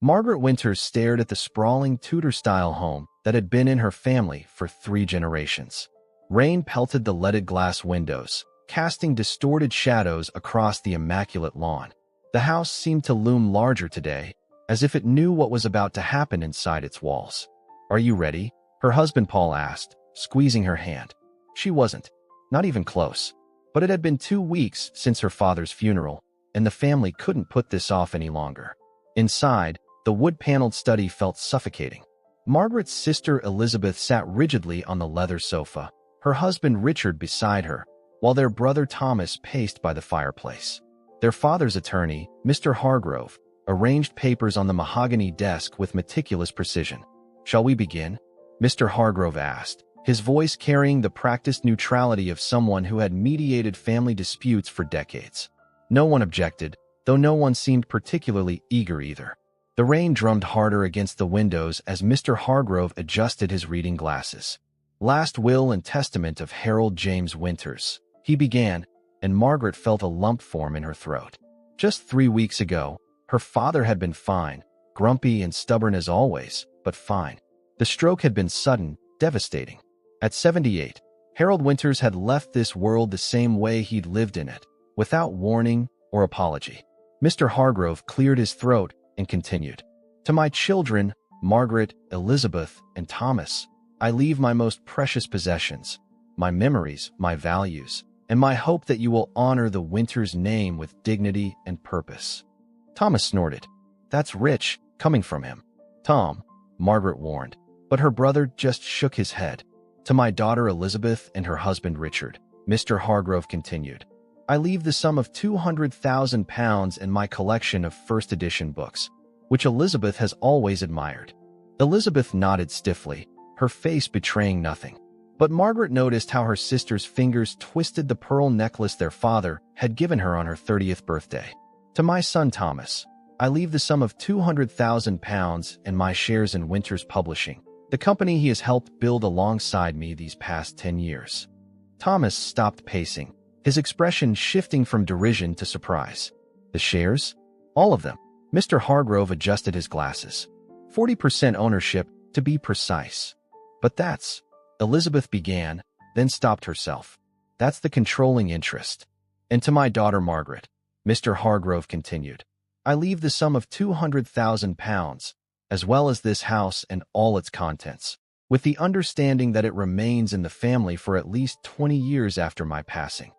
Margaret Winters stared at the sprawling Tudor-style home that had been in her family for 3 generations. Rain pelted the leaded glass windows, casting distorted shadows across the immaculate lawn. The house seemed to loom larger today, as if it knew what was about to happen inside its walls. "Are you ready?" her husband Paul asked, squeezing her hand. She wasn't. Not even close. But it had been 2 weeks since her father's funeral, and the family couldn't put this off any longer. Inside, the wood-paneled study felt suffocating. Margaret's sister Elizabeth sat rigidly on the leather sofa, her husband Richard beside her, while their brother Thomas paced by the fireplace. Their father's attorney, Mr. Hargrove, arranged papers on the mahogany desk with meticulous precision. "Shall we begin?" Mr. Hargrove asked, his voice carrying the practiced neutrality of someone who had mediated family disputes for decades. No one objected, though no one seemed particularly eager either. The rain drummed harder against the windows as Mr. Hargrove adjusted his reading glasses. "Last will and testament of Harold James Winters," he began, and Margaret felt a lump form in her throat. Just 3 weeks ago, her father had been fine, grumpy and stubborn as always, but fine. The stroke had been sudden, devastating. At 78, Harold Winters had left this world the same way he'd lived in it, without warning or apology. Mr. Hargrove cleared his throat and continued. "To my children, Margaret, Elizabeth, and Thomas, I leave my most precious possessions, my memories, my values, and my hope that you will honor the Winters name with dignity and purpose." Thomas snorted. "That's rich, coming from him." "Tom," Margaret warned, but her brother just shook his head. "To my daughter Elizabeth and her husband Richard," Mr. Hargrove continued, "I leave the sum of £200,000 in my collection of first edition books, which Elizabeth has always admired." Elizabeth nodded stiffly, her face betraying nothing. But Margaret noticed how her sister's fingers twisted the pearl necklace their father had given her on her 30th birthday. "To my son Thomas, I leave the sum of £200,000 in my shares in Winters Publishing, the company he has helped build alongside me these past 10 years. Thomas stopped pacing, his expression shifting from derision to surprise. "The shares? All of them?" Mr. Hargrove adjusted his glasses. 40% ownership, to be precise. "But that's—" Elizabeth began, then stopped herself. "That's the controlling interest. And to my daughter Margaret," Mr. Hargrove continued, "I leave the sum of £200,000, as well as this house and all its contents, with the understanding that it remains in the family for at least 20 years after my passing."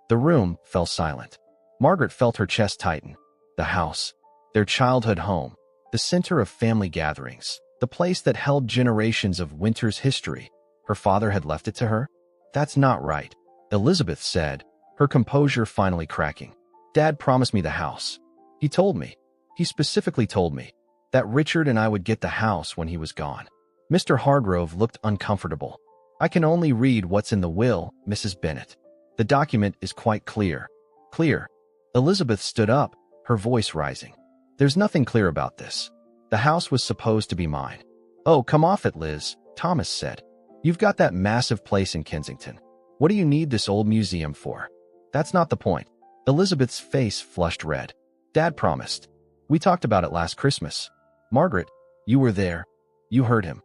The room fell silent. Margaret felt her chest tighten. The house, their childhood home, the center of family gatherings, the place that held generations of Winters' history. Her father had left it to her? "That's not right," Elizabeth said, her composure finally cracking. "Dad promised me the house. He told me, he specifically told me, that Richard and I would get the house when he was gone." Mr. Hargrove looked uncomfortable. "I can only read what's in the will, Mrs. Bennet. The document is quite clear." "Clear?" Elizabeth stood up, her voice rising. "There's nothing clear about this. The house was supposed to be mine." "Oh, come off it, Liz," Thomas said. "You've got that massive place in Kensington. What do you need this old museum for?" "That's not the point." Elizabeth's face flushed red. "Dad promised. We talked about it last Christmas. Margaret, you were there. You heard him."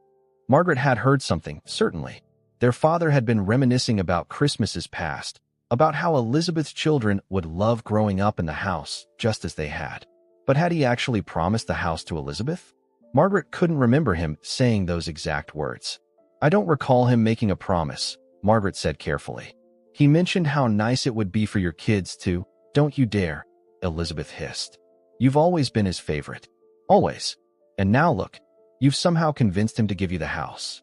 Margaret had heard something, certainly. Their father had been reminiscing about Christmases past, about how Elizabeth's children would love growing up in the house just as they had. But had he actually promised the house to Elizabeth? Margaret couldn't remember him saying those exact words. "I don't recall him making a promise," Margaret said carefully. "He mentioned how nice it would be for your kids to—" "Don't you dare," Elizabeth hissed. "You've always been his favorite. Always. And now look, you've somehow convinced him to give you the house."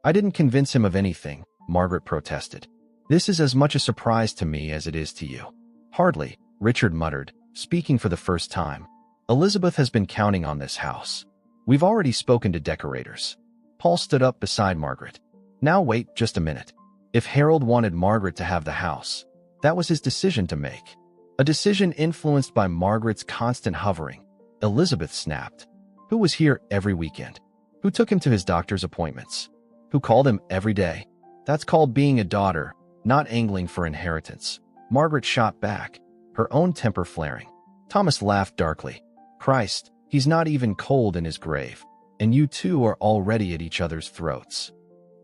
"I didn't convince him of anything," Margaret protested. "This is as much a surprise to me as it is to you." "Hardly," Richard muttered, speaking for the first time. "Elizabeth has been counting on this house. We've already spoken to decorators." Paul stood up beside Margaret. "Now wait just a minute. If Harold wanted Margaret to have the house, that was his decision to make. A decision influenced by Margaret's constant hovering." Elizabeth snapped. "Who was here every weekend? Who took him to his doctor's appointments? Who called him every day? That's called being a daughter, not angling for inheritance." Margaret shot back, her own temper flaring. Thomas laughed darkly. "Christ, He's not even cold in his grave, and you two are already at each other's throats."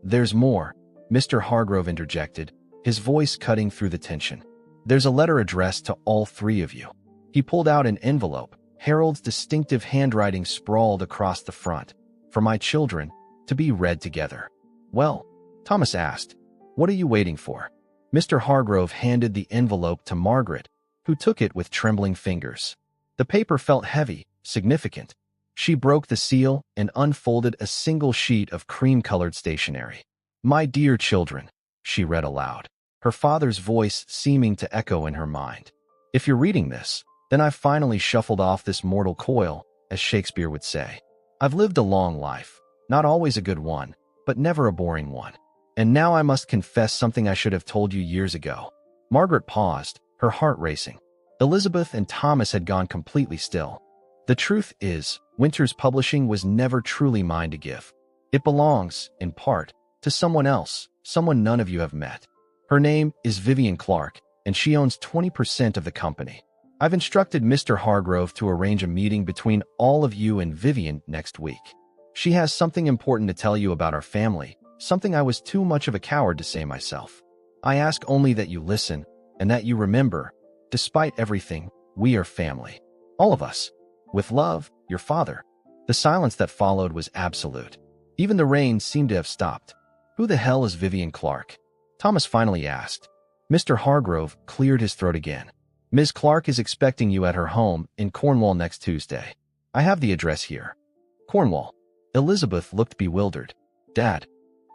"There's more," Mr. Hargrove interjected, his voice cutting through the tension. "There's a letter addressed to all three of you." He pulled out an envelope, Harold's distinctive handwriting sprawled across the front. "For my children, to be read together." "Well," Thomas asked, "what are you waiting for?" Mr. Hargrove handed the envelope to Margaret, who took it with trembling fingers. The paper felt heavy, significant. She broke the seal and unfolded a single sheet of cream-colored stationery. "My dear children," she read aloud, her father's voice seeming to echo in her mind. "If you're reading this, then I've finally shuffled off this mortal coil, as Shakespeare would say. I've lived a long life, not always a good one, but never a boring one. And now I must confess something I should have told you years ago." Margaret paused, her heart racing. Elizabeth and Thomas had gone completely still. "The truth is, Winters Publishing was never truly mine to give. It belongs, in part, to someone else, someone none of you have met. Her name is Vivian Clark, and she owns 20% of the company. I've instructed Mr. Hargrove to arrange a meeting between all of you and Vivian next week. She has something important to tell you about our family, something I was too much of a coward to say myself. I ask only that you listen, and that you remember, despite everything, we are family. All of us. With love, your father." The silence that followed was absolute. Even the rain seemed to have stopped. "Who the hell is Vivian Clark?" Thomas finally asked. Mr. Hargrove cleared his throat again. "Ms. Clark is expecting you at her home in Cornwall next Tuesday. I have the address here." "Cornwall?" Elizabeth looked bewildered. "Dad,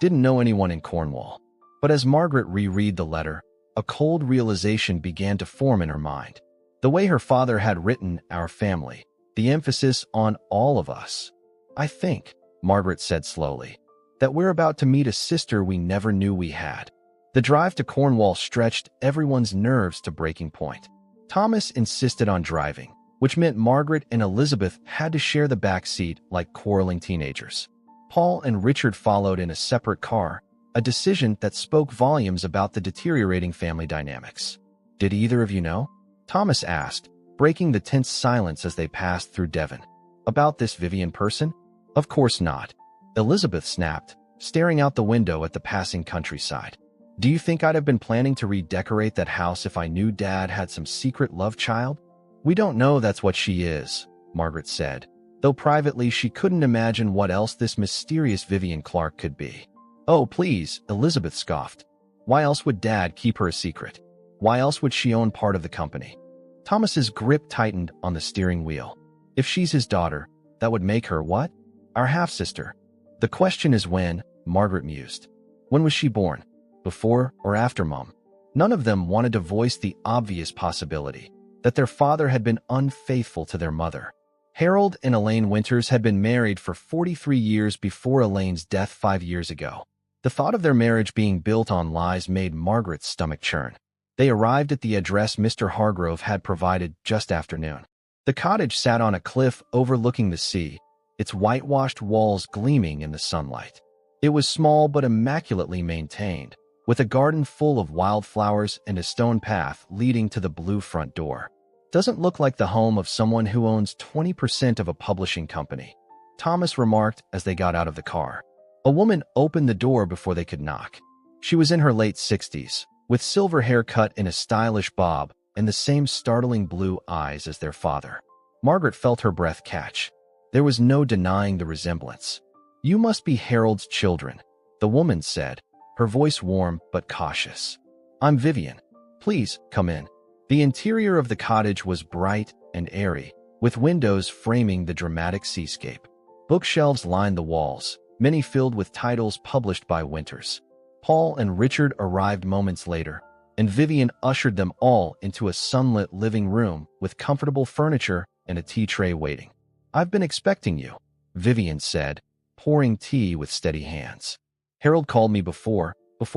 didn't know anyone in Cornwall." But as Margaret reread the letter, a cold realization began to form in her mind. The way her father had written "our family," the emphasis on "all of us." "I think," Margaret said slowly, "that we're about to meet a sister we never knew we had." The drive to Cornwall stretched everyone's nerves to breaking point. Thomas insisted on driving, which meant Margaret and Elizabeth had to share the back seat like quarreling teenagers. Paul and Richard followed in a separate car, a decision that spoke volumes about the deteriorating family dynamics. "Did either of you know?" Thomas asked, breaking the tense silence as they passed through Devon. "About this Vivian person?" "Of course not," Elizabeth snapped, staring out the window at the passing countryside. "Do you think I'd have been planning to redecorate that house if I knew Dad had some secret love child?" "We don't know that's what she is," Margaret said, though privately she couldn't imagine what else this mysterious Vivian Clark could be. "Oh, please," Elizabeth scoffed. "Why else would Dad keep her a secret? Why else would she own part of the company?" Thomas's grip tightened on the steering wheel. "If she's his daughter, that would make her what? Our half-sister." "The question is when," Margaret mused. "When was she born? Before or after Mom?" None of them wanted to voice the obvious possibility that their father had been unfaithful to their mother. Harold and Elaine Winters had been married for 43 years before Elaine's death 5 years ago. The thought of their marriage being built on lies made Margaret's stomach churn. They arrived at the address Mr. Hargrove had provided just after noon. The cottage sat on a cliff overlooking the sea, its whitewashed walls gleaming in the sunlight. It was small but immaculately maintained, with a garden full of wildflowers and a stone path leading to the blue front door. "Doesn't look like the home of someone who owns 20% of a publishing company," Thomas remarked as they got out of the car. A woman opened the door before they could knock. She was in her late 60s, with silver hair cut in a stylish bob and the same startling blue eyes as their father. Margaret felt her breath catch. There was no denying the resemblance. "You must be Harold's children," the woman said, her voice warm but cautious. "I'm Vivian. Please, come in." The interior of the cottage was bright and airy, with windows framing the dramatic seascape. Bookshelves lined the walls, many filled with titles published by Winters. Paul and Richard arrived moments later, and Vivian ushered them all into a sunlit living room with comfortable furniture and a tea tray waiting. "I've been expecting you," Vivian said, pouring tea with steady hands. "Harold called me before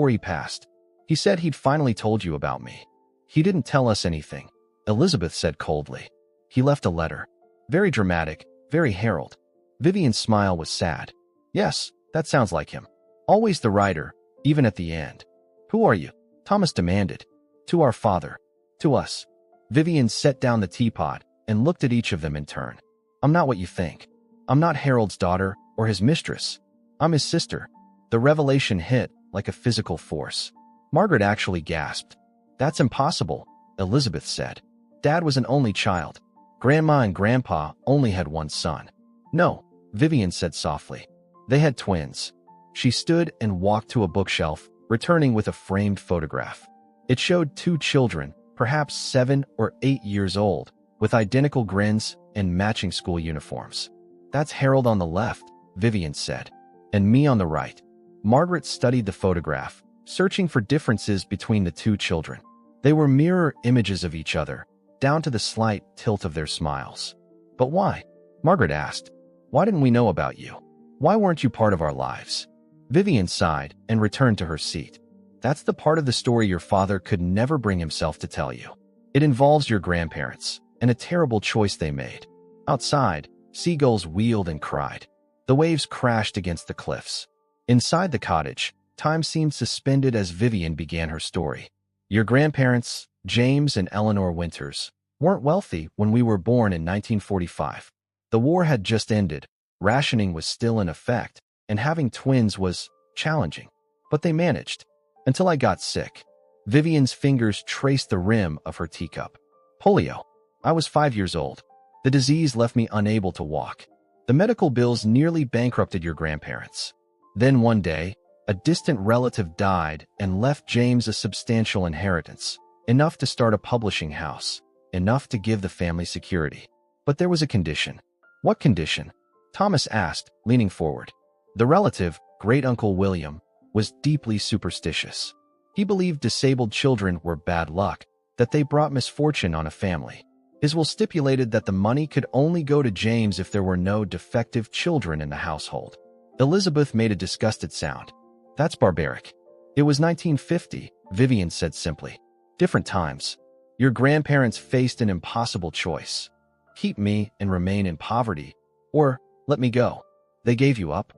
he passed. He said he'd finally told you about me." "He didn't tell us anything," Elizabeth said coldly. "He left a letter. Very dramatic, very Harold." Vivian's smile was sad. "Yes, that sounds like him. Always the writer, even at the end." "Who are you?" Thomas demanded. "To our father. To us." Vivian set down the teapot and looked at each of them in turn. I'm not what you think. I'm not Harold's daughter or his mistress. I'm his sister." The revelation hit like a physical force. Margaret actually gasped. "That's impossible," Elizabeth said. "Dad was an only child. Grandma and Grandpa only had one son." "No," Vivian said softly. "They had twins." She stood and walked to a bookshelf, returning with a framed photograph. It showed two children, perhaps 7 or 8 years old, with identical grins and matching school uniforms. "That's Harold on the left," Vivian said, "and me on the right." Margaret studied the photograph, searching for differences between the two children. They were mirror images of each other, down to the slight tilt of their smiles. "But why?" Margaret asked. "Why didn't we know about you? Why weren't you part of our lives?" Vivian sighed and returned to her seat. "That's the part of the story your father could never bring himself to tell you. It involves your grandparents and a terrible choice they made." Outside, seagulls wheeled and cried. The waves crashed against the cliffs. Inside the cottage, time seemed suspended as Vivian began her story. "Your grandparents, James and Eleanor Winters, weren't wealthy when we were born in 1945. The war had just ended, rationing was still in effect, and having twins was challenging. But they managed. Until I got sick." Vivian's fingers traced the rim of her teacup. "Polio. I was 5 years old. The disease left me unable to walk. The medical bills nearly bankrupted your grandparents. Then one day, a distant relative died and left James a substantial inheritance, enough to start a publishing house, enough to give the family security. But there was a condition." "What condition?" Thomas asked, leaning forward. The relative, Great-Uncle William, was deeply superstitious. He believed disabled children were bad luck, that they brought misfortune on a family. His will stipulated that the money could only go to James if there were no defective children in the household. Elizabeth made a disgusted sound. "That's barbaric." "It was 1950, Vivian said simply. "Different times. Your grandparents faced an impossible choice. Keep me and remain in poverty, or let me go. They gave you up?"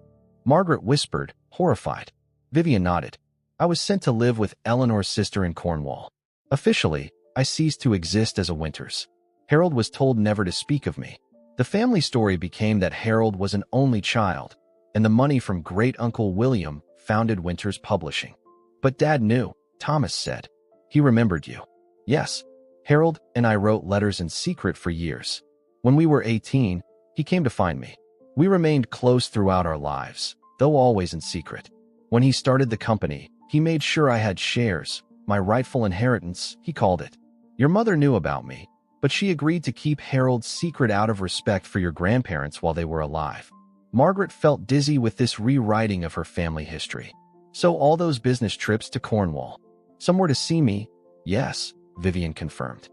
Margaret whispered, horrified. Vivian nodded. "I was sent to live with Eleanor's sister in Cornwall. Officially, I ceased to exist as a Winters. Harold was told never to speak of me. The family story became that Harold was an only child, and the money from Great-Uncle William founded Winters Publishing. But Dad knew," Thomas said. "He remembered you." "Yes. Harold and I wrote letters in secret for years. When we were 18, he came to find me. We remained close throughout our lives, though always in secret. When he started the company, he made sure I had shares, my rightful inheritance, he called it. Your mother knew about me, but she agreed to keep Harold's secret out of respect for your grandparents while they were alive." Margaret felt dizzy with this rewriting of her family history. "So all those business trips to Cornwall. Somewhere to see me?" "Yes," Vivian confirmed.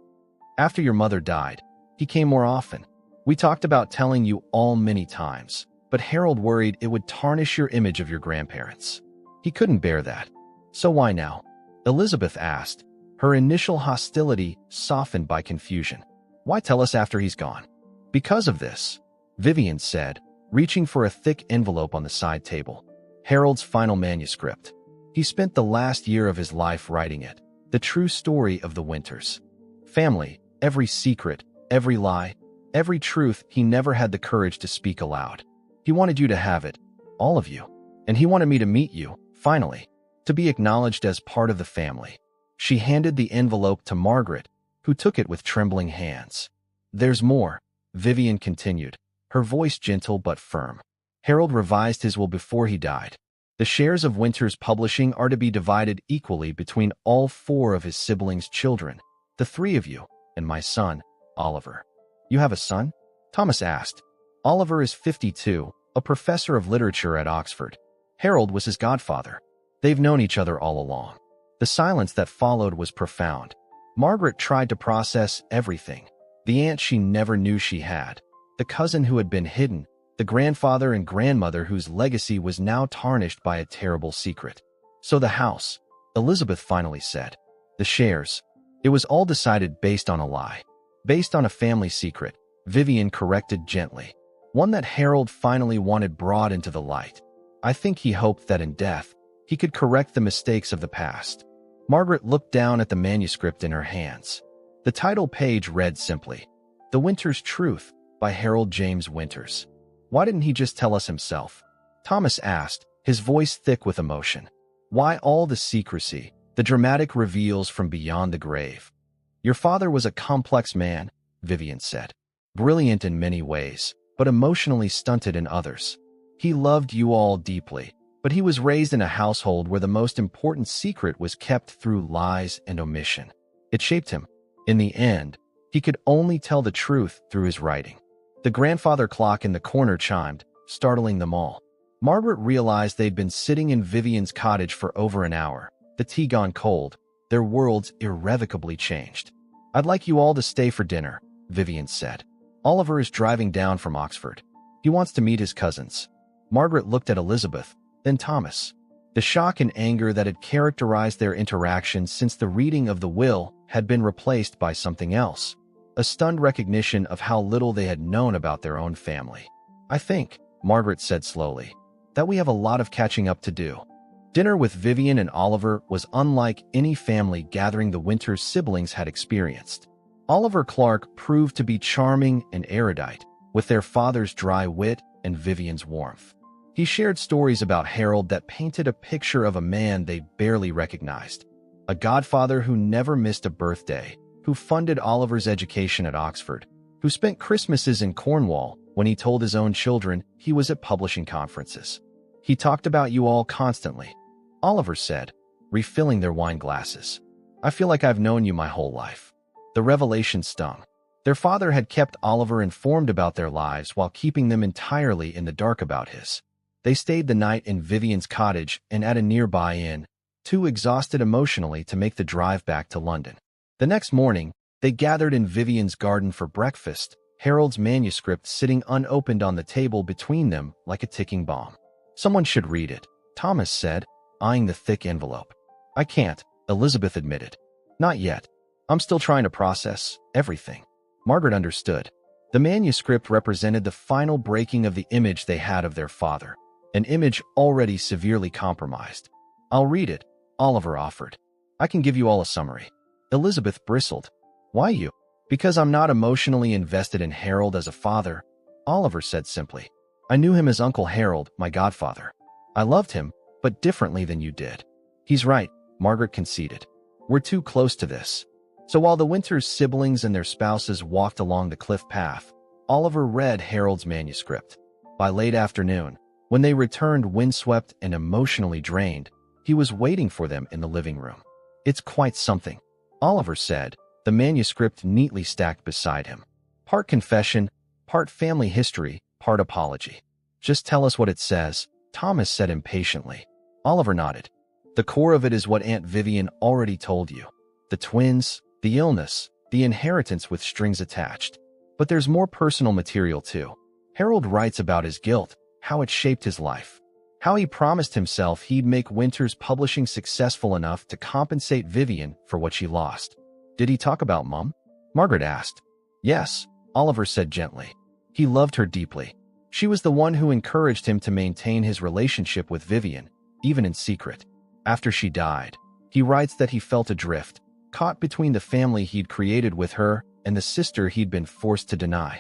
"After your mother died, he came more often. We talked about telling you all many times, but Harold worried it would tarnish your image of your grandparents. He couldn't bear that. So why now?" Elizabeth asked, her initial hostility softened by confusion. "Why tell us after he's gone?" "Because of this," Vivian said, reaching for a thick envelope on the side table. "Harold's final manuscript. He spent the last year of his life writing it, the true story of the Winters. Family, every secret, every lie, every truth he never had the courage to speak aloud. He wanted you to have it, all of you. And he wanted me to meet you, finally, to be acknowledged as part of the family." She handed the envelope to Margaret, who took it with trembling hands. "There's more," Vivian continued, her voice gentle but firm. "Harold revised his will before he died. The shares of Winters Publishing are to be divided equally between all 4 of his siblings' children, the 3 of you, and my son, Oliver." "You have a son?" Thomas asked. "Oliver is 52, a professor of literature at Oxford. Harold was his godfather. They've known each other all along." The silence that followed was profound. Margaret tried to process everything. The aunt she never knew she had, the cousin who had been hidden, the grandfather and grandmother whose legacy was now tarnished by a terrible secret. "So the house," Elizabeth finally said. "The shares. It was all decided based on a lie. Based on a family secret," Vivian corrected gently. "One that Harold finally wanted brought into the light. I think he hoped that in death, he could correct the mistakes of the past." Margaret looked down at the manuscript in her hands. The title page read simply, "The Winters Truth, by Harold James Winters. Why didn't he just tell us himself? Thomas asked, his voice thick with emotion. Why all the secrecy, the dramatic reveals from beyond the grave? Your father was a complex man, Vivian said. Brilliant in many ways, but emotionally stunted in others. He loved you all deeply, but he was raised in a household where the most important secret was kept through lies and omission. It shaped him. In the end, he could only tell the truth through his writing. The grandfather clock in the corner chimed, startling them all. Margaret realized they'd been sitting in Vivian's cottage for over an hour, the tea gone cold, their worlds irrevocably changed. I'd like you all to stay for dinner, Vivian said. Oliver is driving down from Oxford. He wants to meet his cousins. Margaret looked at Elizabeth, then Thomas. The shock and anger that had characterized their interaction since the reading of the will had been replaced by something else. A stunned recognition of how little they had known about their own family. I think, Margaret said slowly, that we have a lot of catching up to do. Dinner with Vivian and Oliver was unlike any family gathering the Winters siblings had experienced. Oliver Clark proved to be charming and erudite, with their father's dry wit and Vivian's warmth. He shared stories about Harold that painted a picture of a man they barely recognized. A godfather who never missed a birthday, who funded Oliver's education at Oxford, who spent Christmases in Cornwall when he told his own children he was at publishing conferences. He talked about you all constantly, Oliver said, refilling their wine glasses. I feel like I've known you my whole life. The revelation stung. Their father had kept Oliver informed about their lives while keeping them entirely in the dark about his. They stayed the night in Vivian's cottage and at a nearby inn, too exhausted emotionally to make the drive back to London. The next morning, they gathered in Vivian's garden for breakfast, Harold's manuscript sitting unopened on the table between them like a ticking bomb. Someone should read it, Thomas said, eyeing the thick envelope. I can't, Elizabeth admitted. Not yet. I'm still trying to process everything. Margaret understood. The manuscript represented the final breaking of the image they had of their father, an image already severely compromised. I'll read it, Oliver offered. I can give you all a summary. Elizabeth bristled. Why you? Because I'm not emotionally invested in Harold as a father, Oliver said simply. I knew him as Uncle Harold, my godfather. I loved him, but differently than you did. He's right, Margaret conceded. We're too close to this. So while the Winters siblings and their spouses walked along the cliff path, Oliver read Harold's manuscript. By late afternoon, when they returned windswept and emotionally drained, he was waiting for them in the living room. It's quite something, Oliver said, the manuscript neatly stacked beside him. Part confession, part family history, part apology. Just tell us what it says, Thomas said impatiently. Oliver nodded. The core of it is what Aunt Vivian already told you. The twins, the illness, the inheritance with strings attached. But there's more personal material too. Harold writes about his guilt, how it shaped his life. How he promised himself he'd make Winters Publishing successful enough to compensate Vivian for what she lost. Did he talk about Mum? Margaret asked. Yes, Oliver said gently. He loved her deeply. She was the one who encouraged him to maintain his relationship with Vivian, even in secret. After she died, he writes that he felt adrift, caught between the family he'd created with her and the sister he'd been forced to deny.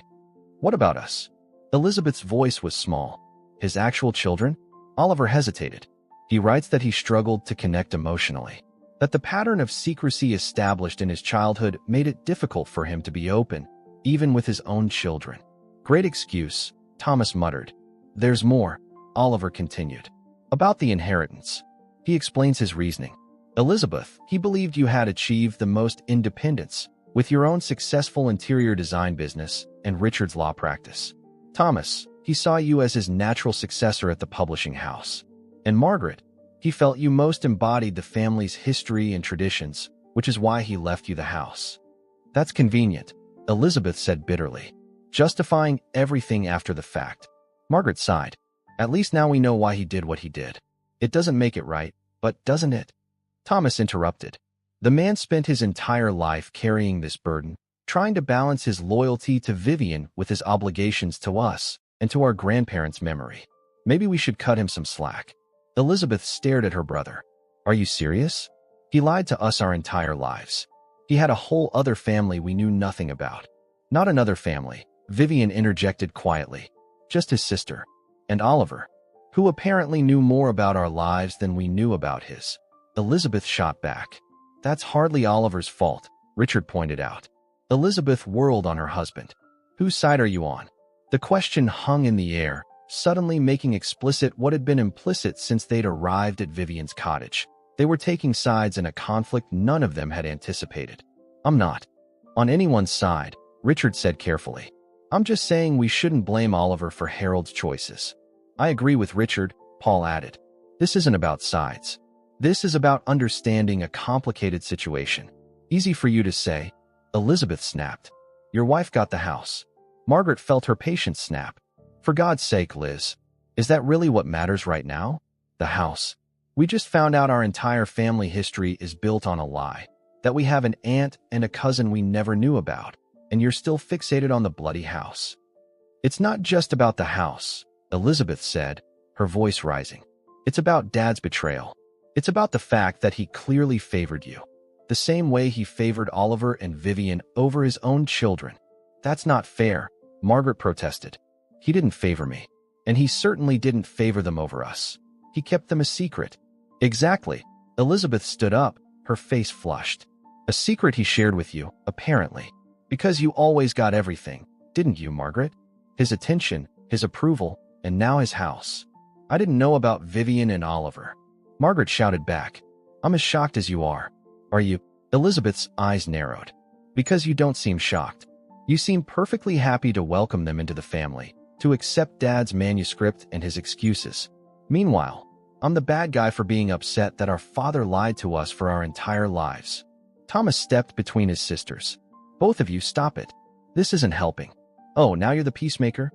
What about us? Elizabeth's voice was small. His actual children? Oliver hesitated. He writes that he struggled to connect emotionally, that the pattern of secrecy established in his childhood made it difficult for him to be open, even with his own children. Great excuse, Thomas muttered. There's more, Oliver continued. About the inheritance. He explains his reasoning. Elizabeth, he believed you had achieved the most independence, with your own successful interior design business and Richard's law practice. Thomas, he saw you as his natural successor at the publishing house. And Margaret, he felt you most embodied the family's history and traditions, which is why he left you the house. That's convenient, Elizabeth said bitterly, justifying everything after the fact. Margaret sighed. At least now we know why he did what he did. It doesn't make it right, but doesn't it? Thomas interrupted. The man spent his entire life carrying this burden, trying to balance his loyalty to Vivian with his obligations to us and to our grandparents' memory. Maybe we should cut him some slack. Elizabeth stared at her brother. Are you serious? He lied to us our entire lives. He had a whole other family we knew nothing about. Not another family, Vivian interjected quietly. Just his sister. And Oliver, who apparently knew more about our lives than we knew about his. Elizabeth shot back. That's hardly Oliver's fault, Richard pointed out. Elizabeth whirled on her husband. Whose side are you on? The question hung in the air, suddenly making explicit what had been implicit since they'd arrived at Vivian's cottage. They were taking sides in a conflict none of them had anticipated. I'm not on anyone's side, Richard said carefully. I'm just saying we shouldn't blame Oliver for Harold's choices. I agree with Richard, Paul added. This isn't about sides. This is about understanding a complicated situation. Easy for you to say, Elizabeth snapped. Your wife got the house. Margaret felt her patience snap. For God's sake, Liz, is that really what matters right now? The house. We just found out our entire family history is built on a lie. That we have an aunt and a cousin we never knew about, and you're still fixated on the bloody house. It's not just about the house, Elizabeth said, her voice rising. It's about Dad's betrayal. It's about the fact that he clearly favored you. The same way he favored Oliver and Vivian over his own children. That's not fair, Margaret protested. He didn't favor me, and he certainly didn't favor them over us. He kept them a secret. Exactly. Elizabeth stood up, her face flushed. A secret he shared with you, apparently. Because you always got everything, didn't you, Margaret? His attention, his approval, and now his house. I didn't know about Vivian and Oliver. Margaret shouted back. I'm as shocked as you are. Are you? Elizabeth's eyes narrowed. Because you don't seem shocked. You seem perfectly happy to welcome them into the family, to accept Dad's manuscript and his excuses. Meanwhile, I'm the bad guy for being upset that our father lied to us for our entire lives. Thomas stepped between his sisters. Both of you stop it. This isn't helping. Oh, now you're the peacemaker?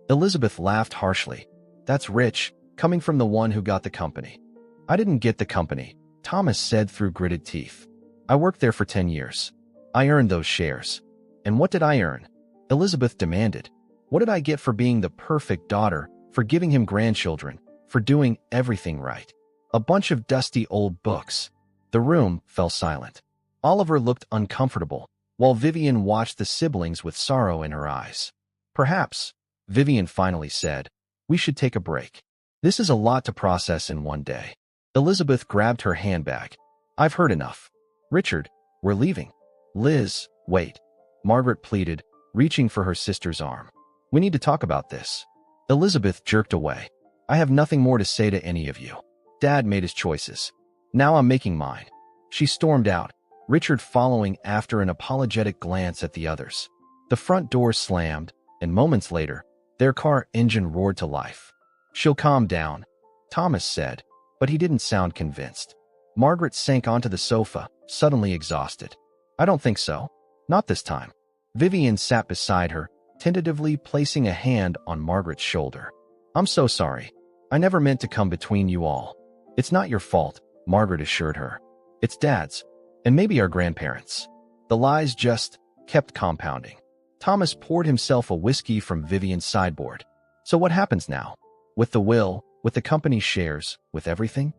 Elizabeth laughed harshly. That's rich, coming from the one who got the company. I didn't get the company, Thomas said through gritted teeth. I worked there for 10 years. I earned those shares. And what did I earn? Elizabeth demanded. What did I get for being the perfect daughter, for giving him grandchildren, for doing everything right? A bunch of dusty old books. The room fell silent. Oliver looked uncomfortable, while Vivian watched the siblings with sorrow in her eyes. Perhaps, Vivian finally said, we should take a break. This is a lot to process in one day. Elizabeth grabbed her handbag. I've heard enough. Richard, we're leaving. Liz, wait. Margaret pleaded, reaching for her sister's arm. We need to talk about this. Elizabeth jerked away. I have nothing more to say to any of you. Dad made his choices. Now I'm making mine. She stormed out, Richard following after an apologetic glance at the others. The front door slammed, and moments later, their car engine roared to life. She'll calm down, Thomas said, but he didn't sound convinced. Margaret sank onto the sofa, suddenly exhausted. I don't think so. Not this time. Vivian sat beside her, tentatively placing a hand on Margaret's shoulder. I'm so sorry. I never meant to come between you all. It's not your fault, Margaret assured her. It's Dad's, and maybe our grandparents'. The lies just kept compounding. Thomas poured himself a whiskey from Vivian's sideboard. So what happens now? With the will, with the company's shares, with everything?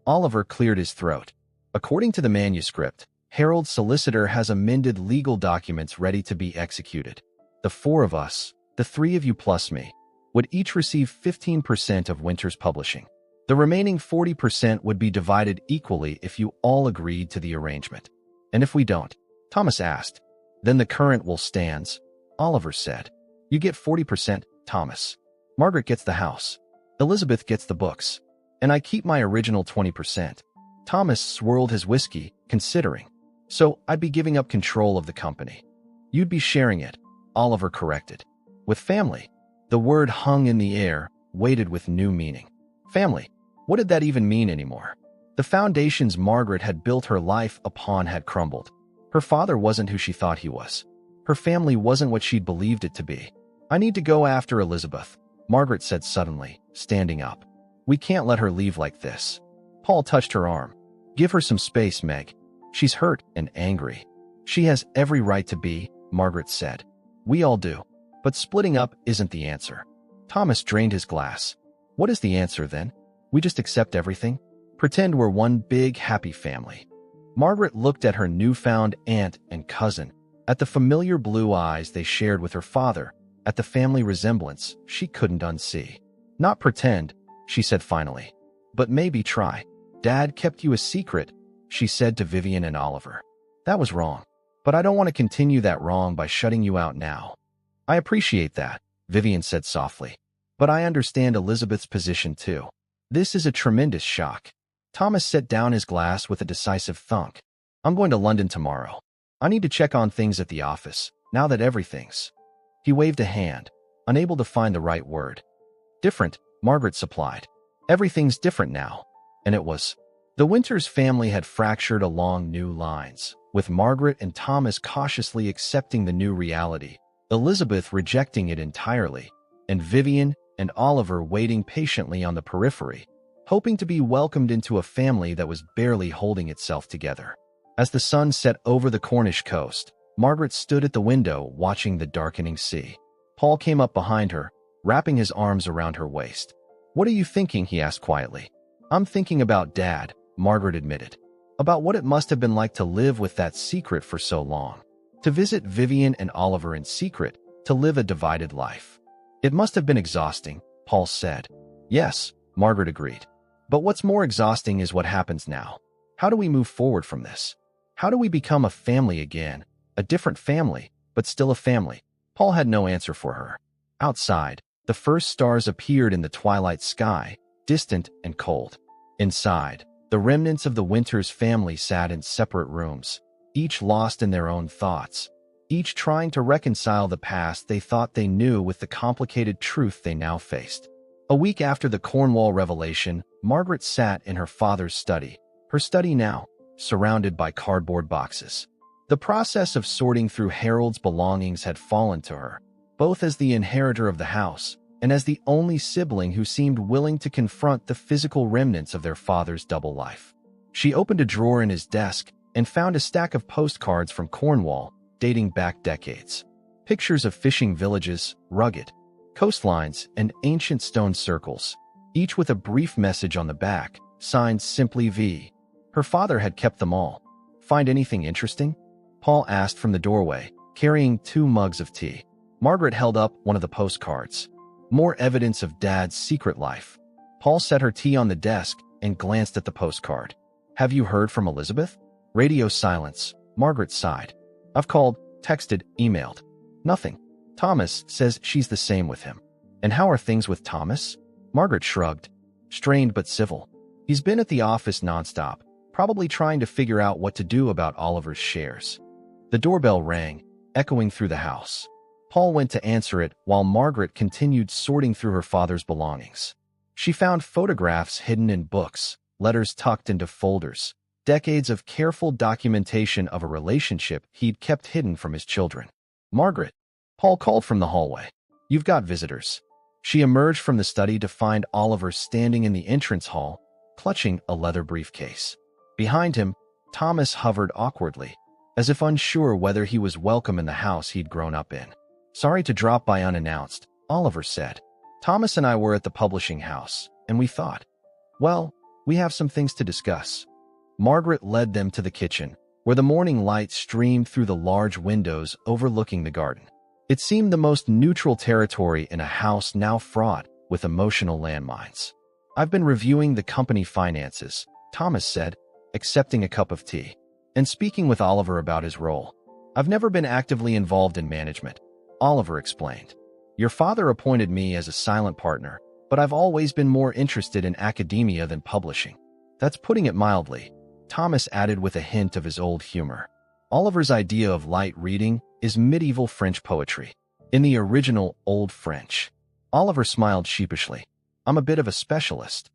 Oliver cleared his throat. According to the manuscript, Harold's solicitor has amended legal documents ready to be executed. The four of us, the three of you plus me, would each receive 15% of Winter's publishing. The remaining 40% would be divided equally if you all agreed to the arrangement. And if we don't? Thomas asked. Then the current will stands, Oliver said. You get 40%, Thomas. Margaret gets the house. Elizabeth gets the books. And I keep my original 20%. Thomas swirled his whiskey, considering. So I'd be giving up control of the company. You'd be sharing it, Oliver corrected. With family. The word hung in the air, weighted with new meaning. Family. What did that even mean anymore? The foundations Margaret had built her life upon had crumbled. Her father wasn't who she thought he was. Her family wasn't what she'd believed it to be. I need to go after Elizabeth, Margaret said suddenly, standing up. We can't let her leave like this. Paul touched her arm. Give her some space, Meg. She's hurt and angry. She has every right to be, Margaret said. We all do. But splitting up isn't the answer. Thomas drained his glass. What is the answer then? We just accept everything? Pretend we're one big happy family. Margaret looked at her newfound aunt and cousin, at the familiar blue eyes they shared with her father, at the family resemblance she couldn't unsee. "Not pretend," she said finally, "but maybe try. Dad kept you a secret," she said to Vivian and Oliver. "That was wrong. But I don't want to continue that wrong by shutting you out now." "I appreciate that," Vivian said softly. "But I understand Elizabeth's position too. This is a tremendous shock." Thomas set down his glass with a decisive thunk. "I'm going to London tomorrow. I need to check on things at the office, now that everything's—" He waved a hand, unable to find the right word. "Different," Margaret supplied. "Everything's different now." And it was. The Winters family had fractured along new lines, with Margaret and Thomas cautiously accepting the new reality, Elizabeth rejecting it entirely, and Vivian and Oliver waiting patiently on the periphery, hoping to be welcomed into a family that was barely holding itself together. As the sun set over the Cornish coast, Margaret stood at the window watching the darkening sea. Paul came up behind her, wrapping his arms around her waist. "What are you thinking?" he asked quietly. "I'm thinking about Dad," Margaret admitted. "About what it must have been like to live with that secret for so long. To visit Vivian and Oliver in secret, to live a divided life. It must have been exhausting," Paul said. "Yes," Margaret agreed. "But what's more exhausting is what happens now. How do we move forward from this? How do we become a family again? A different family, but still a family?" Paul had no answer for her. Outside, the first stars appeared in the twilight sky, distant and cold. Inside, the remnants of the Winters family sat in separate rooms, each lost in their own thoughts, each trying to reconcile the past they thought they knew with the complicated truth they now faced. A week after the Cornwall revelation, Margaret sat in her father's study, her study now, surrounded by cardboard boxes. The process of sorting through Harold's belongings had fallen to her, both as the inheritor of the house and as the only sibling who seemed willing to confront the physical remnants of their father's double life. She opened a drawer in his desk and found a stack of postcards from Cornwall, dating back decades. Pictures of fishing villages, rugged coastlines, and ancient stone circles, each with a brief message on the back, signed simply V. Her father had kept them all. "Find anything interesting?" Paul asked from the doorway, carrying 2 mugs of tea. Margaret held up one of the postcards. More evidence of Dad's secret life. Paul set her tea on the desk and glanced at the postcard. "Have you heard from Elizabeth?" Radio silence. Margaret sighed. "I've called, texted, emailed. Nothing. Thomas says she's the same with him." "And how are things with Thomas?" Margaret shrugged. "Strained but civil. He's been at the office nonstop, probably trying to figure out what to do about Oliver's shares." The doorbell rang, echoing through the house. Paul went to answer it while Margaret continued sorting through her father's belongings. She found photographs hidden in books, letters tucked into folders, decades of careful documentation of a relationship he'd kept hidden from his children. "Margaret," Paul called from the hallway. "You've got visitors." She emerged from the study to find Oliver standing in the entrance hall, clutching a leather briefcase. Behind him, Thomas hovered awkwardly, as if unsure whether he was welcome in the house he'd grown up in. "Sorry to drop by unannounced," Oliver said. "Thomas and I were at the publishing house, and we thought, well, we have some things to discuss." Margaret led them to the kitchen, where the morning light streamed through the large windows overlooking the garden. It seemed the most neutral territory in a house now fraught with emotional landmines. "I've been reviewing the company finances," Thomas said, accepting a cup of tea, "and speaking with Oliver about his role. I've never been actively involved in management," Oliver explained. "Your father appointed me as a silent partner, but I've always been more interested in academia than publishing." "That's putting it mildly," Thomas added with a hint of his old humor. "Oliver's idea of light reading is medieval French poetry. In the original Old French." Oliver smiled sheepishly. "I'm a bit of a specialist."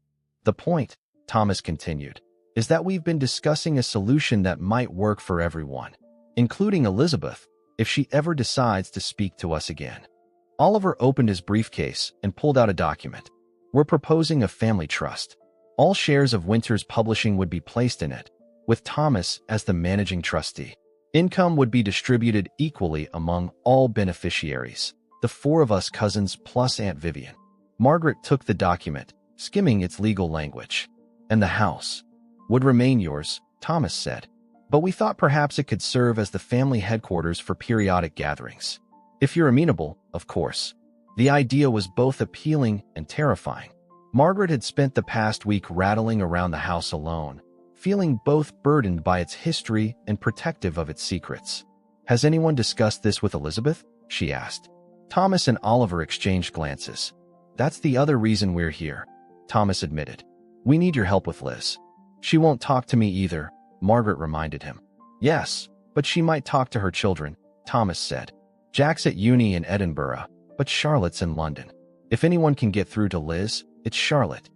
"The point," Thomas continued, "is that we've been discussing a solution that might work for everyone, including Elizabeth, if she ever decides to speak to us again." Oliver opened his briefcase and pulled out a document. "We're proposing a family trust. All shares of Winters Publishing would be placed in it, with Thomas as the managing trustee. Income would be distributed equally among all beneficiaries, the 4 of us cousins plus Aunt Vivian." Margaret took the document, skimming its legal language. "And the house would remain yours," Thomas said. "But we thought perhaps it could serve as the family headquarters for periodic gatherings." If you're amenable, of course. The idea was both appealing and terrifying. Margaret had spent the past week rattling around the house alone, feeling both burdened by its history and protective of its secrets. "Has anyone discussed this with Elizabeth?" she asked. Thomas and Oliver exchanged glances. "That's the other reason we're here," Thomas admitted. "We need your help with Liz." "She won't talk to me either," Margaret reminded him. "Yes, but she might talk to her children," Thomas said. "Jack's at uni in Edinburgh, but Charlotte's in London. If anyone can get through to Liz, it's Charlotte."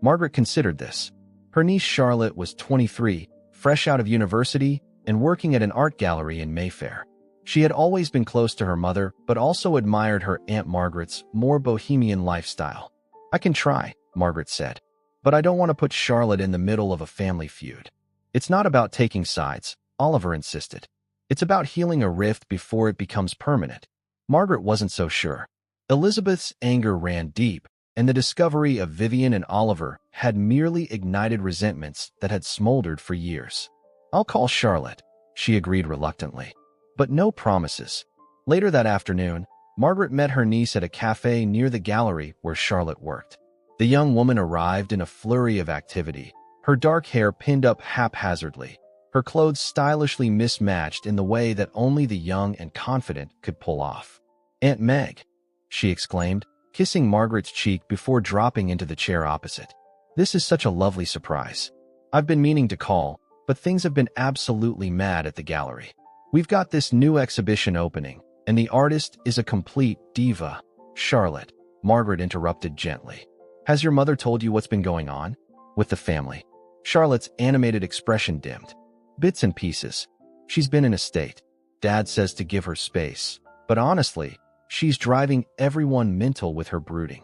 Margaret considered this. Her niece Charlotte was 23, fresh out of university, and working at an art gallery in Mayfair. She had always been close to her mother, but also admired her Aunt Margaret's more bohemian lifestyle. "I can try," Margaret said, "but I don't want to put Charlotte in the middle of a family feud." "It's not about taking sides," Oliver insisted. "It's about healing a rift before it becomes permanent." Margaret wasn't so sure. Elizabeth's anger ran deep, and the discovery of Vivian and Oliver had merely ignited resentments that had smoldered for years. "I'll call Charlotte," she agreed reluctantly. But no promises. Later that afternoon, Margaret met her niece at a cafe near the gallery where Charlotte worked. The young woman arrived in a flurry of activity, her dark hair pinned up haphazardly, her clothes stylishly mismatched in the way that only the young and confident could pull off. "Aunt Meg," she exclaimed, kissing Margaret's cheek before dropping into the chair opposite. "This is such a lovely surprise. I've been meaning to call, but things have been absolutely mad at the gallery. We've got this new exhibition opening, and the artist is a complete diva." "Charlotte," Margaret interrupted gently. "Has your mother told you what's been going on with the family?" Charlotte's animated expression dimmed. "Bits and pieces. She's been in a state. Dad says to give her space. But honestly, she's driving everyone mental with her brooding."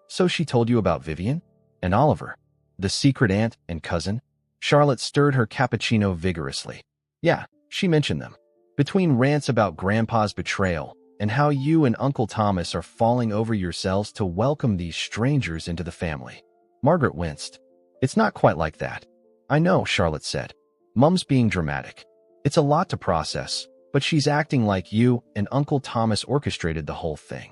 "So she told you about Vivian? And Oliver? The secret aunt and cousin?" Charlotte stirred her cappuccino vigorously. "Yeah, she mentioned them. Between rants about Grandpa's betrayal and how you and Uncle Thomas are falling over yourselves to welcome these strangers into the family." Margaret winced. "It's not quite like that." "I know," Charlotte said. "Mum's being dramatic. It's a lot to process, but she's acting like you and Uncle Thomas orchestrated the whole thing."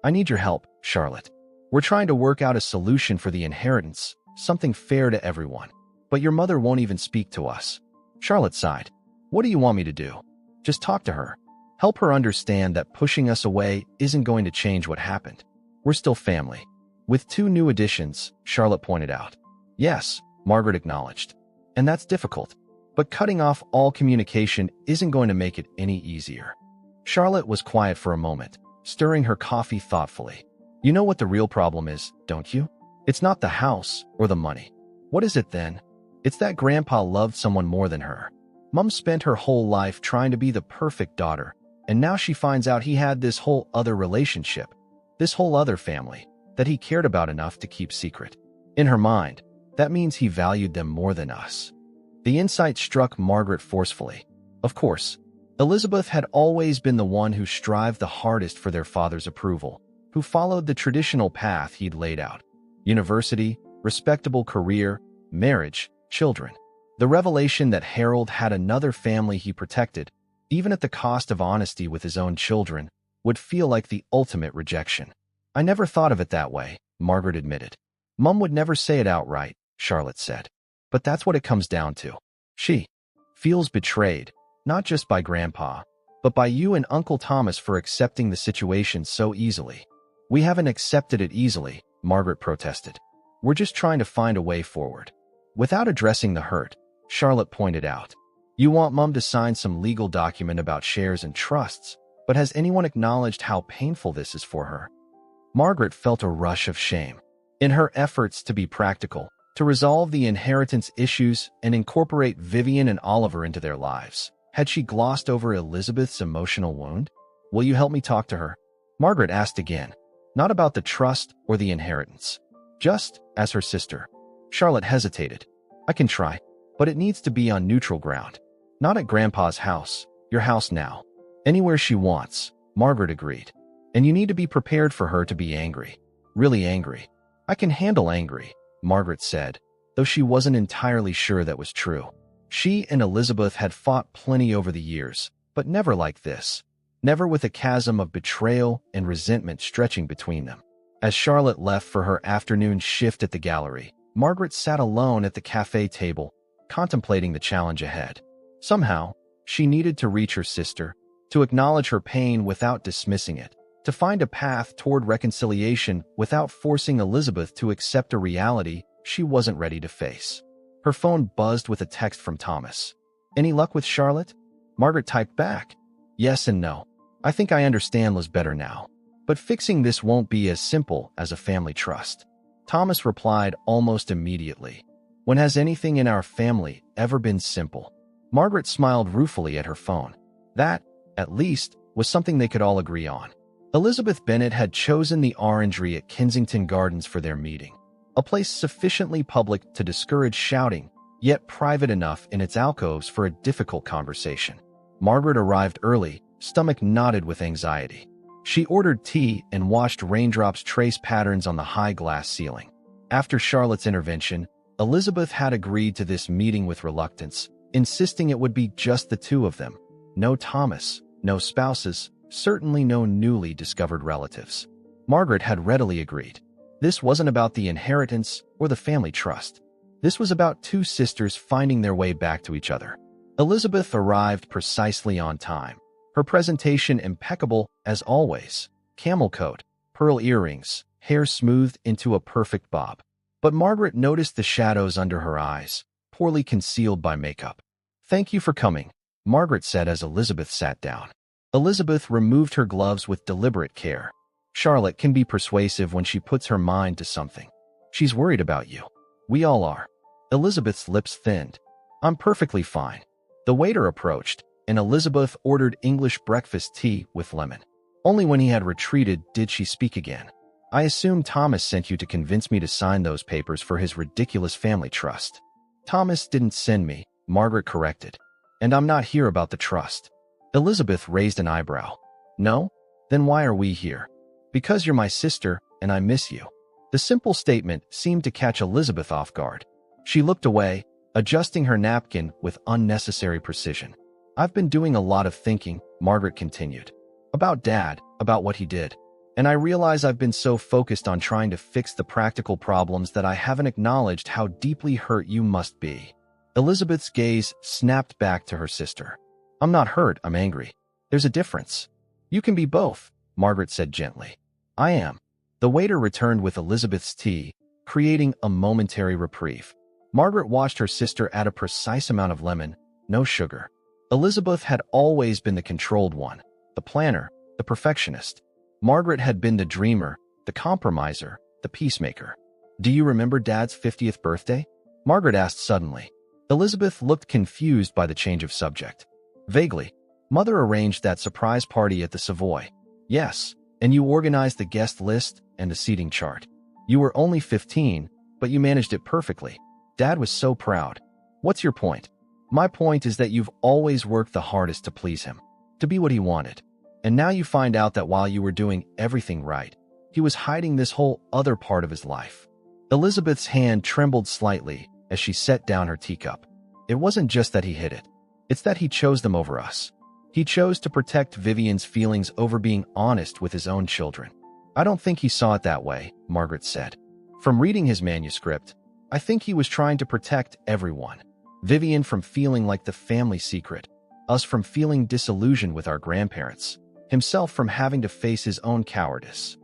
"I need your help, Charlotte. We're trying to work out a solution for the inheritance, something fair to everyone. But your mother won't even speak to us." Charlotte sighed. "What do you want me to do? Just talk to her. Help her understand that pushing us away isn't going to change what happened. We're still family." "With 2 new additions," Charlotte pointed out. "Yes," Margaret acknowledged. "And that's difficult. But cutting off all communication isn't going to make it any easier." Charlotte was quiet for a moment, stirring her coffee thoughtfully. "You know what the real problem is, don't you? It's not the house or the money. What is it then? It's that Grandpa loved someone more than her. Mum spent her whole life trying to be the perfect daughter, and now she finds out he had this whole other relationship, this whole other family, that he cared about enough to keep secret. In her mind, that means he valued them more than us." The insight struck Margaret forcefully. Of course, Elizabeth had always been the one who strived the hardest for their father's approval, who followed the traditional path he'd laid out. University, respectable career, marriage, children. The revelation that Harold had another family he protected, even at the cost of honesty with his own children, would feel like the ultimate rejection. "I never thought of it that way," Margaret admitted. "Mum would never say it outright," Charlotte said. "But that's what it comes down to. She feels betrayed, not just by Grandpa, but by you and Uncle Thomas for accepting the situation so easily." "We haven't accepted it easily," Margaret protested. "We're just trying to find a way forward." Without addressing the hurt, Charlotte pointed out, "You want Mum to sign some legal document about shares and trusts, but has anyone acknowledged how painful this is for her?" Margaret felt a rush of shame. In her efforts to be practical, to resolve the inheritance issues and incorporate Vivian and Oliver into their lives, had she glossed over Elizabeth's emotional wound? "Will you help me talk to her?" Margaret asked again, not about the trust or the inheritance, just as her sister. Charlotte hesitated. "I can try, but it needs to be on neutral ground. Not at Grandpa's house, your house now. Anywhere she wants," Margaret agreed. "And you need to be prepared for her to be angry. Really angry." "I can handle angry," Margaret said, though she wasn't entirely sure that was true. She and Elizabeth had fought plenty over the years, but never like this. never with a chasm of betrayal and resentment stretching between them. As Charlotte left for her afternoon shift at the gallery, Margaret sat alone at the cafe table, contemplating the challenge ahead. Somehow, she needed to reach her sister, to acknowledge her pain without dismissing it, to find a path toward reconciliation without forcing Elizabeth to accept a reality she wasn't ready to face. Her phone buzzed with a text from Thomas. "Any luck with Charlotte?" Margaret typed back. "Yes and no. I think I understand Liz better now. But fixing this won't be as simple as a family trust." Thomas replied almost immediately. "When has anything in our family ever been simple?" Margaret smiled ruefully at her phone. That, at least, was something they could all agree on. Elizabeth Bennet had chosen the orangery at Kensington Gardens for their meeting, a place sufficiently public to discourage shouting, yet private enough in its alcoves for a difficult conversation. Margaret arrived early, stomach knotted with anxiety. She ordered tea and watched raindrops trace patterns on the high glass ceiling. After Charlotte's intervention, Elizabeth had agreed to this meeting with reluctance, insisting it would be just the two of them. No Thomas, no spouses, certainly no newly discovered relatives. Margaret had readily agreed. This wasn't about the inheritance or the family trust. This was about two sisters finding their way back to each other. Elizabeth arrived precisely on time. Her presentation impeccable as always. Camel coat, pearl earrings, hair smoothed into a perfect bob. But Margaret noticed the shadows under her eyes, poorly concealed by makeup. "Thank you for coming," Margaret said as Elizabeth sat down. Elizabeth removed her gloves with deliberate care. Charlotte can be persuasive when she puts her mind to something. "She's worried about you." "We all are." Elizabeth's lips thinned. "I'm perfectly fine." The waiter approached, and Elizabeth ordered English breakfast tea with lemon. Only when he had retreated did she speak again. "I assume Thomas sent you to convince me to sign those papers for his ridiculous family trust." "Thomas didn't send me," Margaret corrected. "And I'm not here about the trust." Elizabeth raised an eyebrow. "No? Then why are we here?" "Because you're my sister, and I miss you." The simple statement seemed to catch Elizabeth off guard. She looked away, adjusting her napkin with unnecessary precision. "I've been doing a lot of thinking," Margaret continued. "About Dad, about what he did. And I realize I've been so focused on trying to fix the practical problems that I haven't acknowledged how deeply hurt you must be." Elizabeth's gaze snapped back to her sister. "I'm not hurt, I'm angry. There's a difference." "You can be both," Margaret said gently. "I am." The waiter returned with Elizabeth's tea, creating a momentary reprieve. Margaret watched her sister add a precise amount of lemon, no sugar. Elizabeth had always been the controlled one, the planner, the perfectionist. Margaret had been the dreamer, the compromiser, the peacemaker. "Do you remember Dad's 50th birthday?" Margaret asked suddenly. Elizabeth looked confused by the change of subject. "Vaguely. Mother arranged that surprise party at the Savoy." "Yes, and you organized the guest list and the seating chart. You were only 15, but you managed it perfectly. Dad was so proud." "What's your point?" "My point is that you've always worked the hardest to please him, to be what he wanted. And now you find out that while you were doing everything right, he was hiding this whole other part of his life." Elizabeth's hand trembled slightly as she set down her teacup. "It wasn't just that he hid it. It's that he chose them over us. He chose to protect Vivian's feelings over being honest with his own children." "I don't think he saw it that way," Margaret said. "From reading his manuscript, I think he was trying to protect everyone. Vivian from feeling like the family secret, us from feeling disillusioned with our grandparents, himself from having to face his own cowardice."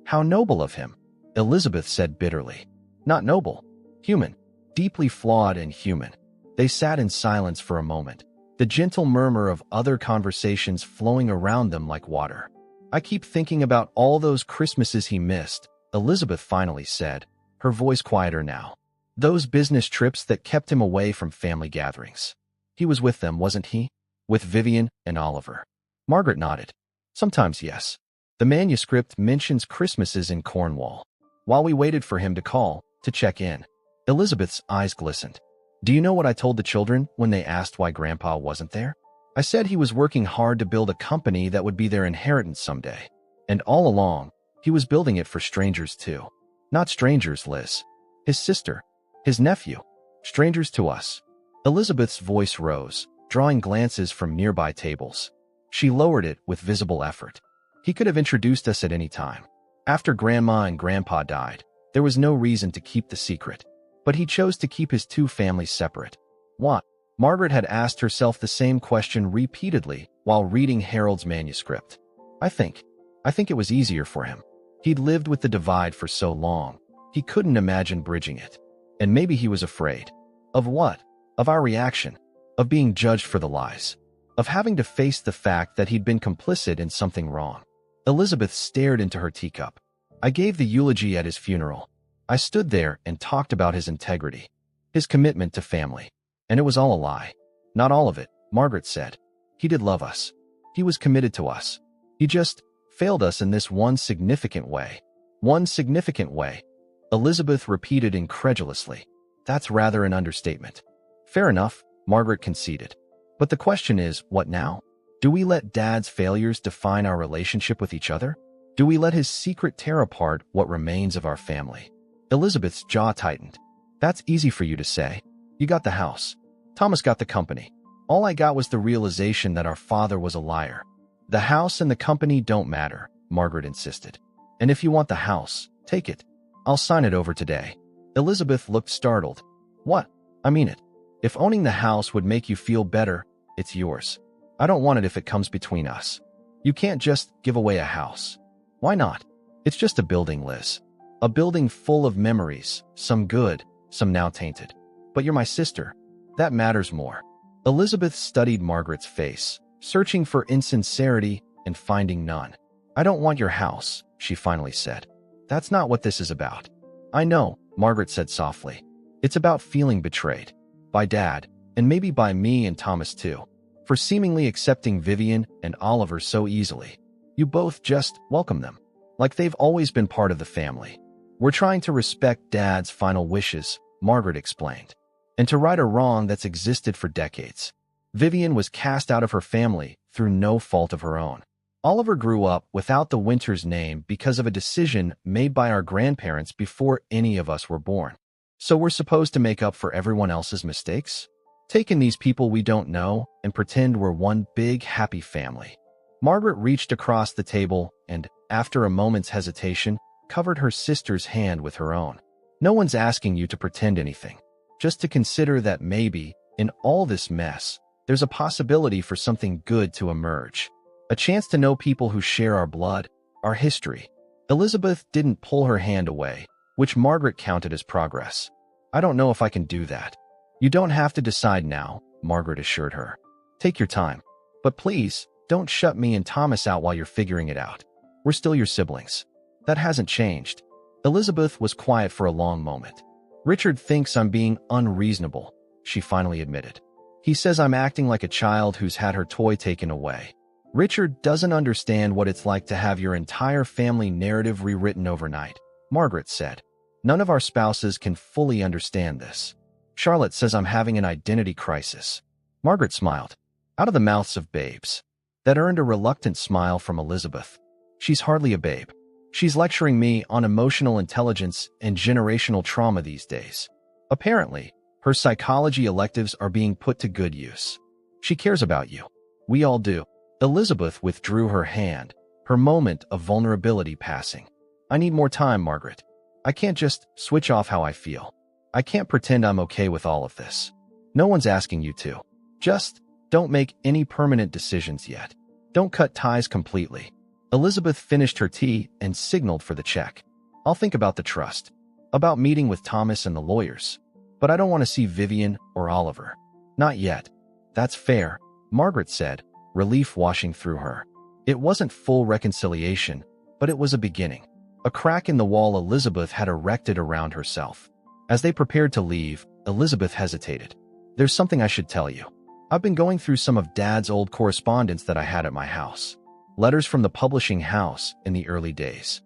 "How noble of him," Elizabeth said bitterly. "Not noble. Human. Deeply flawed and human." They sat in silence for a moment, the gentle murmur of other conversations flowing around them like water. "I keep thinking about all those Christmases he missed," Elizabeth finally said, her voice quieter now. "Those business trips that kept him away from family gatherings. He was with them, wasn't he? With Vivian and Oliver." Margaret nodded. "Sometimes, yes. The manuscript mentions Christmases in Cornwall. While we waited for him to call, to check in." Elizabeth's eyes glistened. "Do you know what I told the children when they asked why Grandpa wasn't there? I said he was working hard to build a company that would be their inheritance someday. And all along, he was building it for strangers too. Not strangers, Liz. His sister. His nephew. Strangers to us." Elizabeth's voice rose, drawing glances from nearby tables. She lowered it with visible effort. He could have introduced us at any time. After Grandma and Grandpa died, there was no reason to keep the secret. But he chose to keep his two families separate. What? Margaret had asked herself the same question repeatedly while reading Harold's manuscript. I think it was easier for him. He'd lived with the divide for so long. He couldn't imagine bridging it. And maybe he was afraid. Of what? Of our reaction. Of being judged for the lies. Of having to face the fact that he'd been complicit in something wrong. Elizabeth stared into her teacup. I gave the eulogy at his funeral. I stood there and talked about his integrity. His commitment to family. And it was all a lie. Not all of it, Margaret said. He did love us. He was committed to us. He just failed us in this one significant way. One significant way. Elizabeth repeated incredulously. That's rather an understatement. Fair enough, Margaret conceded. But the question is, what now? Do we let Dad's failures define our relationship with each other? Do we let his secret tear apart what remains of our family? Elizabeth's jaw tightened. That's easy for you to say. You got the house. Thomas got the company. All I got was the realization that our father was a liar. The house and the company don't matter, Margaret insisted. And if you want the house, take it. I'll sign it over today. Elizabeth looked startled. What? I mean it. If owning the house would make you feel better, it's yours. I don't want it if it comes between us. You can't just give away a house. Why not? It's just a building, Liz. A building full of memories, some good, some now tainted. But you're my sister. That matters more. Elizabeth studied Margaret's face, searching for insincerity and finding none. I don't want your house, she finally said. That's not what this is about. I know, Margaret said softly. It's about feeling betrayed. By Dad, and maybe by me and Thomas too, for seemingly accepting Vivian and Oliver so easily. You both just welcome them, like they've always been part of the family. We're trying to respect Dad's final wishes, Margaret explained, and to right a wrong that's existed for decades. Vivian was cast out of her family through no fault of her own. Oliver grew up without the Winters name because of a decision made by our grandparents before any of us were born. So we're supposed to make up for everyone else's mistakes? Take in these people we don't know and pretend we're one big happy family. Margaret reached across the table and, after a moment's hesitation, covered her sister's hand with her own. No one's asking you to pretend anything. Just to consider that maybe, in all this mess, there's a possibility for something good to emerge. A chance to know people who share our blood, our history. Elizabeth didn't pull her hand away, which Margaret counted as progress. I don't know if I can do that. You don't have to decide now, Margaret assured her. Take your time. But please, don't shut me and Thomas out while you're figuring it out. We're still your siblings. That hasn't changed. Elizabeth was quiet for a long moment. Richard thinks I'm being unreasonable, she finally admitted. He says I'm acting like a child who's had her toy taken away. Richard doesn't understand what it's like to have your entire family narrative rewritten overnight, Margaret said. None of our spouses can fully understand this. Charlotte says I'm having an identity crisis. Margaret smiled. Out of the mouths of babes. That earned a reluctant smile from Elizabeth. She's hardly a babe. She's lecturing me on emotional intelligence and generational trauma these days. Apparently, her psychology electives are being put to good use. She cares about you. We all do. Elizabeth withdrew her hand, her moment of vulnerability passing. I need more time, Margaret. I can't just switch off how I feel. I can't pretend I'm okay with all of this. No one's asking you to. Just don't make any permanent decisions yet. Don't cut ties completely. Elizabeth finished her tea and signaled for the check. I'll think about the trust, about meeting with Thomas and the lawyers. But I don't want to see Vivian or Oliver. Not yet. That's fair, Margaret said, relief washing through her. It wasn't full reconciliation, but it was a beginning. A crack in the wall Elizabeth had erected around herself. As they prepared to leave, Elizabeth hesitated. There's something I should tell you. I've been going through some of Dad's old correspondence that I had at my house. Letters from the publishing house in the early days.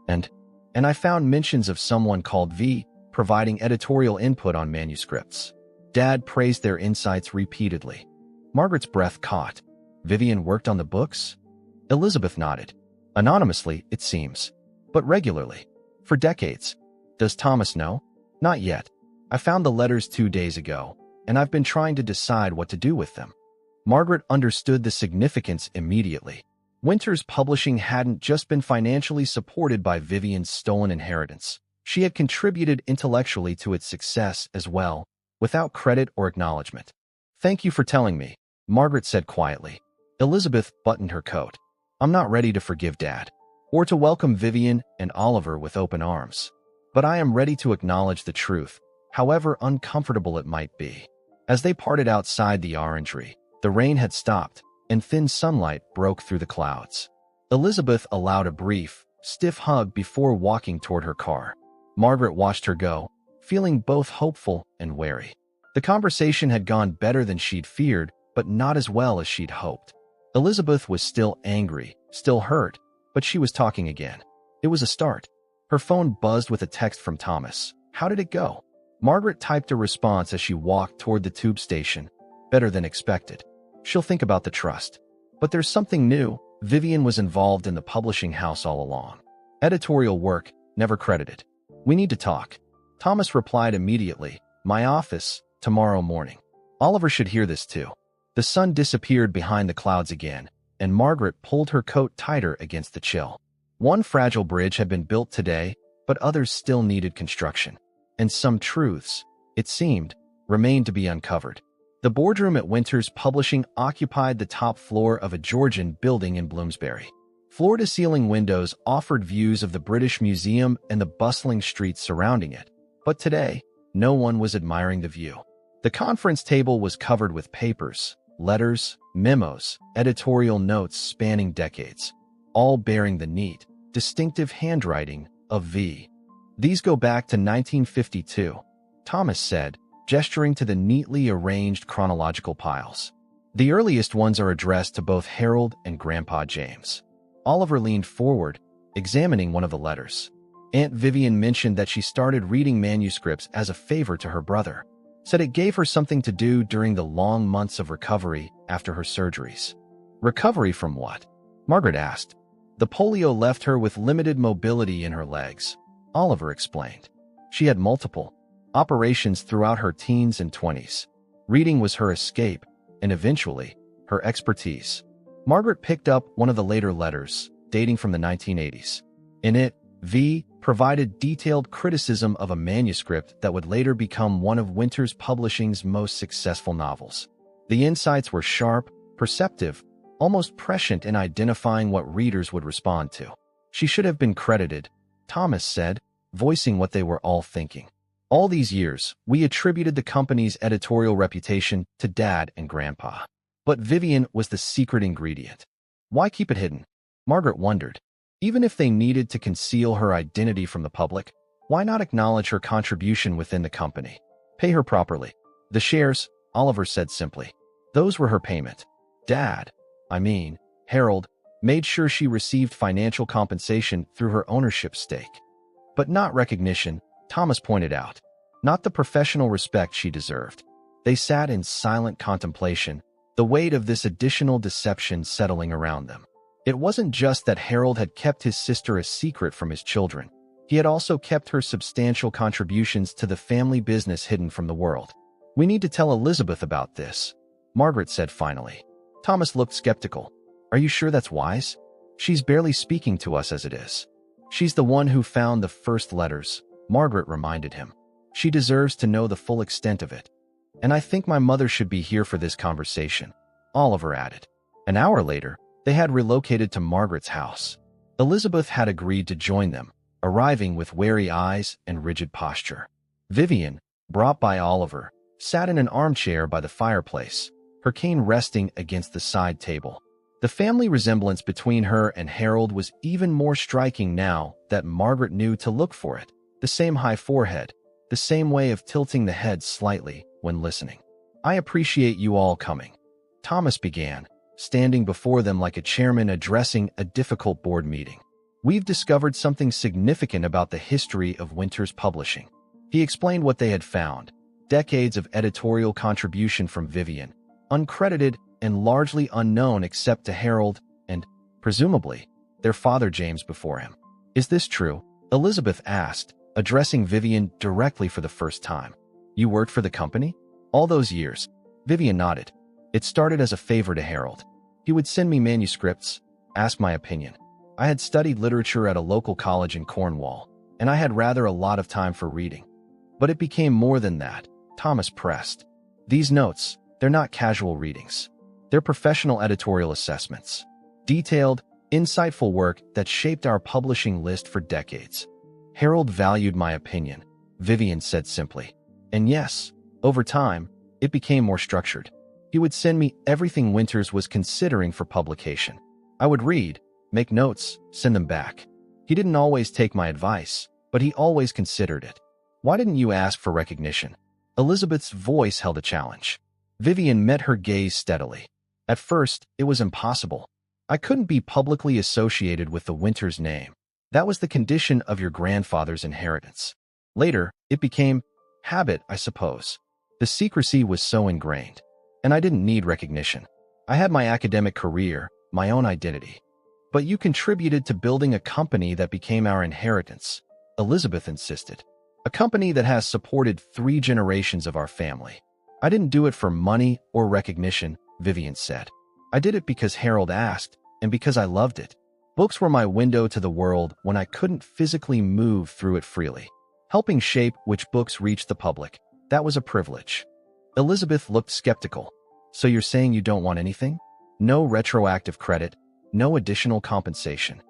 And I found mentions of someone called V providing editorial input on manuscripts. Dad praised their insights repeatedly. Margaret's breath caught. Vivian worked on the books? Elizabeth nodded. Anonymously, it seems. But regularly. For decades. Does Thomas know? Not yet. I found the letters 2 days ago, and I've been trying to decide what to do with them. Margaret understood the significance immediately. Winters Publishing hadn't just been financially supported by Vivian's stolen inheritance. She had contributed intellectually to its success as well, without credit or acknowledgement. "Thank you for telling me," Margaret said quietly. Elizabeth buttoned her coat. "I'm not ready to forgive Dad, or to welcome Vivian and Oliver with open arms. But I am ready to acknowledge the truth, however uncomfortable it might be." As they parted outside the orangery, the rain had stopped, and thin sunlight broke through the clouds. Elizabeth allowed a brief, stiff hug before walking toward her car. Margaret watched her go, feeling both hopeful and wary. The conversation had gone better than she'd feared, but not as well as she'd hoped. Elizabeth was still angry, still hurt, but she was talking again. It was a start. Her phone buzzed with a text from Thomas. "How did it go?" Margaret typed a response as she walked toward the tube station. "Better than expected. She'll think about the trust. But there's something new. Vivian was involved in the publishing house all along. Editorial work, never credited. We need to talk." Thomas replied immediately. "My office, tomorrow morning." Oliver should hear this too. The sun disappeared behind the clouds again, and Margaret pulled her coat tighter against the chill. One fragile bridge had been built today, but others still needed construction. And some truths, it seemed, remained to be uncovered. The boardroom at Winters Publishing occupied the top floor of a Georgian building in Bloomsbury. Floor-to-ceiling windows offered views of the British Museum and the bustling streets surrounding it. But today, no one was admiring the view. The conference table was covered with papers, letters, memos, editorial notes spanning decades, all bearing the neat, distinctive handwriting of V. "These go back to 1952, Thomas said, gesturing to the neatly arranged chronological piles. "The earliest ones are addressed to both Harold and Grandpa James." Oliver leaned forward, examining one of the letters. Aunt Vivian mentioned that she started reading manuscripts as a favor to her brother. Said it gave her something to do during the long months of recovery after her surgeries. "Recovery from what?" Margaret asked. "The polio left her with limited mobility in her legs," Oliver explained. "She had multiple operations throughout her teens and 20s. Reading was her escape, and eventually, her expertise." Margaret picked up one of the later letters, dating from the 1980s. In it, V provided detailed criticism of a manuscript that would later become one of Winters Publishing's most successful novels. The insights were sharp, perceptive, almost prescient in identifying what readers would respond to. "She should have been credited," Thomas said, voicing what they were all thinking. "All these years, we attributed the company's editorial reputation to Dad and Grandpa. But Vivian was the secret ingredient. Why keep it hidden?" Margaret wondered. Even if they needed to conceal her identity from the public, why not acknowledge her contribution within the company? "Pay her properly." "The shares," Oliver said simply. "Those were her payment. Harold, made sure she received financial compensation through her ownership stake. But not recognition," Thomas pointed out. "Not the professional respect she deserved." They sat in silent contemplation, the weight of this additional deception settling around them. It wasn't just that Harold had kept his sister a secret from his children. He had also kept her substantial contributions to the family business hidden from the world. "We need to tell Elizabeth about this," Margaret said finally. Thomas looked skeptical. "Are you sure that's wise? She's barely speaking to us as it is." "She's the one who found the first letters," Margaret reminded him. "She deserves to know the full extent of it. And I think my mother should be here for this conversation," Oliver added. An hour later, they had relocated to Margaret's house. Elizabeth had agreed to join them, arriving with wary eyes and rigid posture. Vivian, brought by Oliver, sat in an armchair by the fireplace, her cane resting against the side table. The family resemblance between her and Harold was even more striking now that Margaret knew to look for it. The same high forehead, the same way of tilting the head slightly when listening. "I appreciate you all coming," Thomas began, standing before them like a chairman addressing a difficult board meeting. "We've discovered something significant about the history of Winters Publishing." He explained what they had found: decades of editorial contribution from Vivian, uncredited and largely unknown except to Harold and, presumably, their father James before him. "Is this true?" Elizabeth asked, addressing Vivian directly for the first time. "You worked for the company? All those years?" Vivian nodded. It started as a favor to Harold. He would send me manuscripts, ask my opinion. I had studied literature at a local college in Cornwall, and I had rather a lot of time for reading. But it became more than that, Thomas pressed. These notes, they're not casual readings. They're professional editorial assessments. Detailed, insightful work that shaped our publishing list for decades. Harold valued my opinion, Vivian said simply. And yes, over time, it became more structured. He would send me everything Winters was considering for publication. I would read, make notes, send them back. He didn't always take my advice, but he always considered it. Why didn't you ask for recognition? Elizabeth's voice held a challenge. Vivian met her gaze steadily. At first, it was impossible. I couldn't be publicly associated with the Winters name. That was the condition of your grandfather's inheritance. Later, it became habit, I suppose. The secrecy was so ingrained, and I didn't need recognition. I had my academic career, my own identity. But you contributed to building a company that became our inheritance, Elizabeth insisted. A company that has supported 3 generations of our family. I didn't do it for money or recognition, Vivian said. I did it because Harold asked, and because I loved it. Books were my window to the world when I couldn't physically move through it freely. Helping shape which books reached the public, that was a privilege. Elizabeth looked skeptical. So you're saying you don't want anything? No retroactive credit, no additional compensation.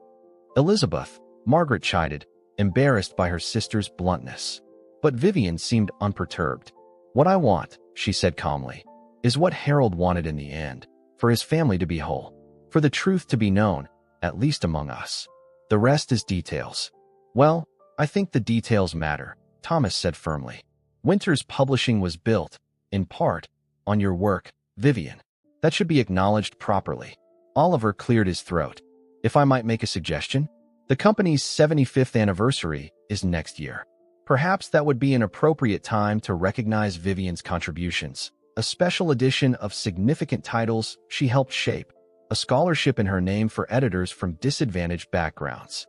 Elizabeth, Margaret chided, embarrassed by her sister's bluntness. But Vivian seemed unperturbed. What I want, she said calmly, is what Harold wanted in the end, for his family to be whole, for the truth to be known, at least among us. The rest is details. Well, I think the details matter, Thomas said firmly. Winters Publishing was built, in part, on your work, Vivian. That should be acknowledged properly. Oliver cleared his throat. If I might make a suggestion? The company's 75th anniversary is next year. Perhaps that would be an appropriate time to recognize Vivian's contributions. A special edition of significant titles she helped shape. A scholarship in her name for editors from disadvantaged backgrounds.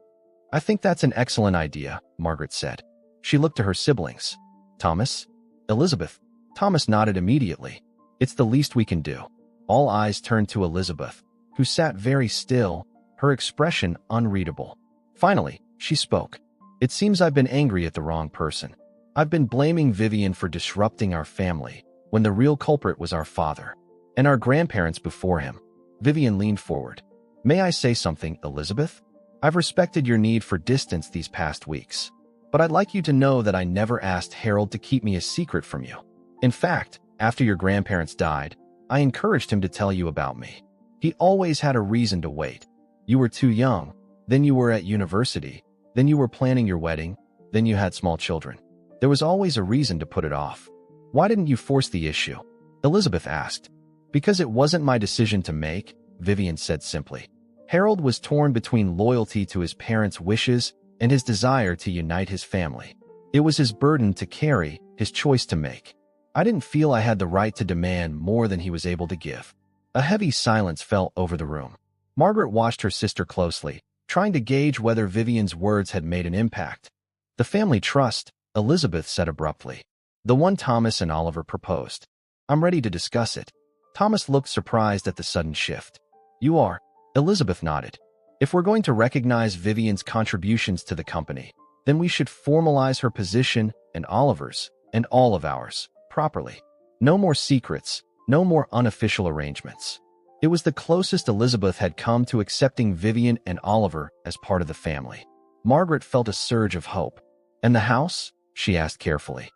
I think that's an excellent idea, Margaret said. She looked to her siblings. Thomas? Elizabeth? Thomas nodded immediately. It's the least we can do. All eyes turned to Elizabeth, who sat very still, her expression unreadable. Finally, she spoke. It seems I've been angry at the wrong person. I've been blaming Vivian for disrupting our family, when the real culprit was our father, and our grandparents before him. Vivian leaned forward. May I say something, Elizabeth? I've respected your need for distance these past weeks, but I'd like you to know that I never asked Harold to keep me a secret from you. In fact, after your grandparents died, I encouraged him to tell you about me. He always had a reason to wait. You were too young, then you were at university, then you were planning your wedding, then you had small children. There was always a reason to put it off. Why didn't you force the issue? Elizabeth asked. Because it wasn't my decision to make, Vivian said simply. Harold was torn between loyalty to his parents' wishes and his desire to unite his family. It was his burden to carry, his choice to make. I didn't feel I had the right to demand more than he was able to give. A heavy silence fell over the room. Margaret watched her sister closely, trying to gauge whether Vivian's words had made an impact. The family trust, Elizabeth said abruptly. The one Thomas and Oliver proposed. I'm ready to discuss it. Thomas looked surprised at the sudden shift. You are? Elizabeth nodded. If we're going to recognize Vivian's contributions to the company, then we should formalize her position and Oliver's, and all of ours, properly. No more secrets, no more unofficial arrangements. It was the closest Elizabeth had come to accepting Vivian and Oliver as part of the family. Margaret felt a surge of hope. And the house? She asked carefully.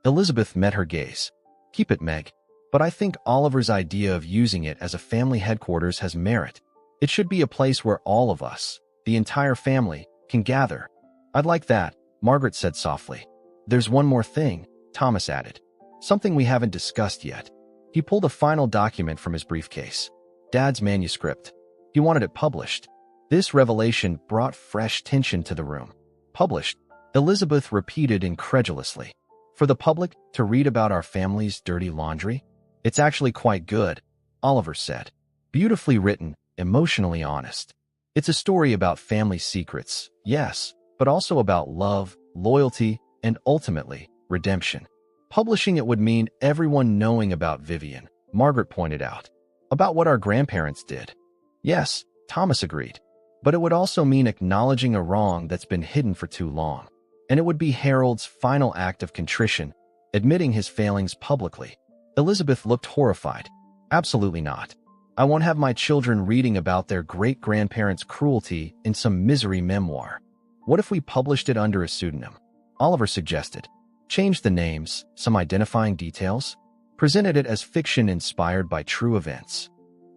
Elizabeth met her gaze. Keep it, Meg. But I think Oliver's idea of using it as a family headquarters has merit. It should be a place where all of us, the entire family, can gather. I'd like that, Margaret said softly. There's one more thing, Thomas added. Something we haven't discussed yet. He pulled a final document from his briefcase. Dad's manuscript. He wanted it published. This revelation brought fresh tension to the room. Published, Elizabeth repeated incredulously. For the public to read about our family's dirty laundry? It's actually quite good, Oliver said. Beautifully written, emotionally honest. It's a story about family secrets, yes, but also about love, loyalty, and ultimately, redemption. Publishing it would mean everyone knowing about Vivian, Margaret pointed out. About what our grandparents did. Yes, Thomas agreed. But it would also mean acknowledging a wrong that's been hidden for too long. And it would be Harold's final act of contrition, admitting his failings publicly. Elizabeth looked horrified. Absolutely not. I won't have my children reading about their great-grandparents' cruelty in some misery memoir. What if we published it under a pseudonym? Oliver suggested. Change the names, some identifying details. Presented it as fiction inspired by true events.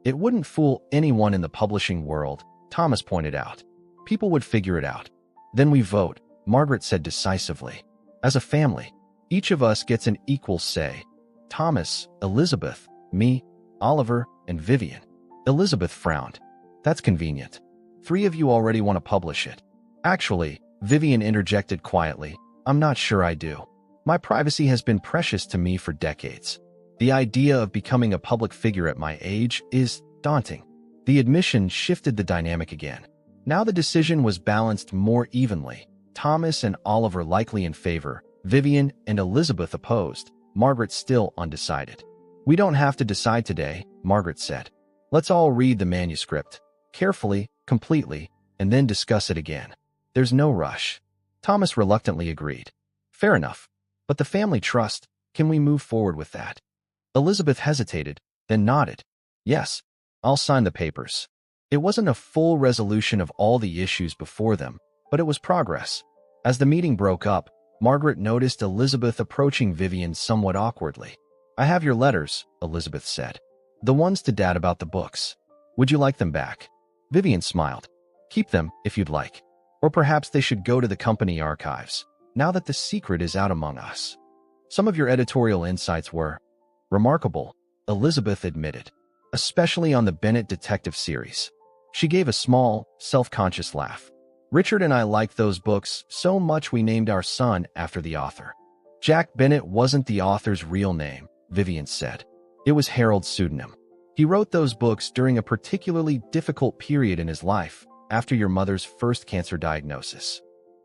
It wouldn't fool anyone in the publishing world, Thomas pointed out. People would figure it out. Then we vote, Margaret said decisively. As a family, each of us gets an equal say. Thomas, Elizabeth, me, Oliver, and Vivian. Elizabeth frowned. That's convenient. 3 of you already want to publish it. Actually, Vivian interjected quietly, I'm not sure I do. My privacy has been precious to me for decades. The idea of becoming a public figure at my age is daunting. The admission shifted the dynamic again. Now the decision was balanced more evenly. Thomas and Oliver likely in favor, Vivian and Elizabeth opposed, Margaret still undecided. We don't have to decide today, Margaret said. Let's all read the manuscript, carefully, completely, and then discuss it again. There's no rush. Thomas reluctantly agreed. Fair enough. But the family trust, can we move forward with that? Elizabeth hesitated, then nodded. Yes, I'll sign the papers. It wasn't a full resolution of all the issues before them, but it was progress. As the meeting broke up, Margaret noticed Elizabeth approaching Vivian somewhat awkwardly. I have your letters, Elizabeth said. The ones to Dad about the books. Would you like them back? Vivian smiled. Keep them, if you'd like. Or perhaps they should go to the company archives, now that the secret is out among us. Some of your editorial insights were remarkable, Elizabeth admitted, especially on the Bennett detective series. She gave a small, self-conscious laugh. Richard and I liked those books so much we named our son after the author. Jack Bennett wasn't the author's real name, Vivian said. It was Harold's pseudonym. He wrote those books during a particularly difficult period in his life, after your mother's first cancer diagnosis.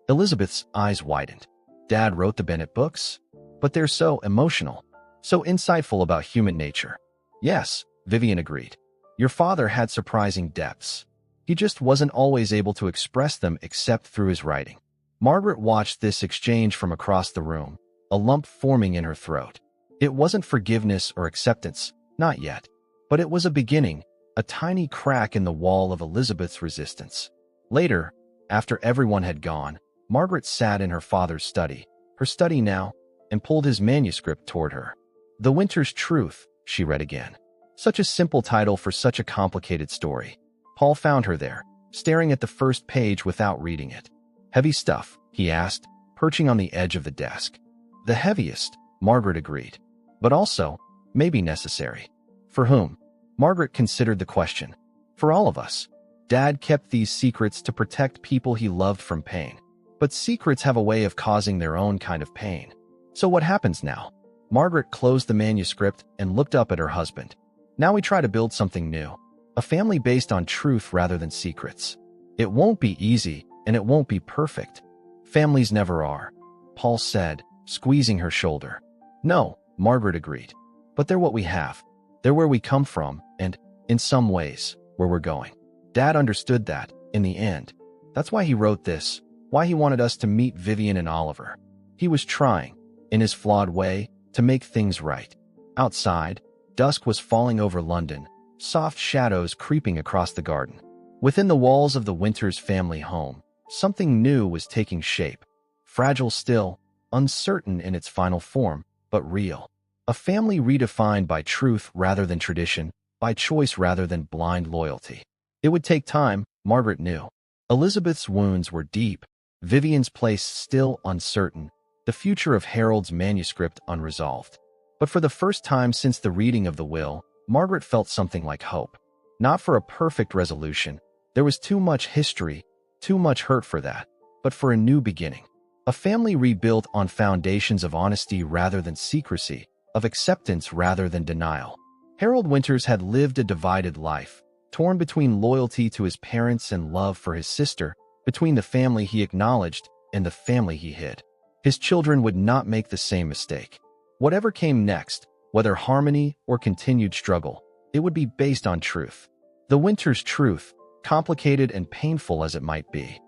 Elizabeth's eyes widened. Dad wrote the Bennett books? But they're so emotional, so insightful about human nature. Yes, Vivian agreed. Your father had surprising depths. He just wasn't always able to express them except through his writing. Margaret watched this exchange from across the room, a lump forming in her throat. It wasn't forgiveness or acceptance, not yet. But it was a beginning, a tiny crack in the wall of Elizabeth's resistance. Later, after everyone had gone, Margaret sat in her father's study, her study now, and pulled his manuscript toward her. The Winter's Truth, she read again. Such a simple title for such a complicated story. Paul found her there, staring at the first page without reading it. Heavy stuff, he asked, perching on the edge of the desk. The heaviest, Margaret agreed. But also, maybe necessary. For whom? Margaret considered the question. For all of us. Dad kept these secrets to protect people he loved from pain. But secrets have a way of causing their own kind of pain. So what happens now? Margaret closed the manuscript and looked up at her husband. Now we try to build something new. A family based on truth rather than secrets. It won't be easy, and it won't be perfect. Families never are, Paul said, squeezing her shoulder. No, Margaret agreed. But they're what we have. They're where we come from, and, in some ways, where we're going. Dad understood that, in the end. That's why he wrote this, why he wanted us to meet Vivian and Oliver. He was trying, in his flawed way, to make things right. Outside, dusk was falling over London, soft shadows creeping across the garden. Within the walls of the Winters family home, something new was taking shape. Fragile still, uncertain in its final form, but real. A family redefined by truth rather than tradition, by choice rather than blind loyalty. It would take time, Margaret knew. Elizabeth's wounds were deep, Vivian's place still uncertain, the future of Harold's manuscript unresolved. But for the first time since the reading of the will, Margaret felt something like hope. Not for a perfect resolution. There was too much history, too much hurt for that, but for a new beginning. A family rebuilt on foundations of honesty rather than secrecy, of acceptance rather than denial. Harold Winters had lived a divided life, torn between loyalty to his parents and love for his sister, between the family he acknowledged and the family he hid. His children would not make the same mistake. Whatever came next, Whether harmony or continued struggle, it would be based on truth. The winter's truth, complicated and painful as it might be,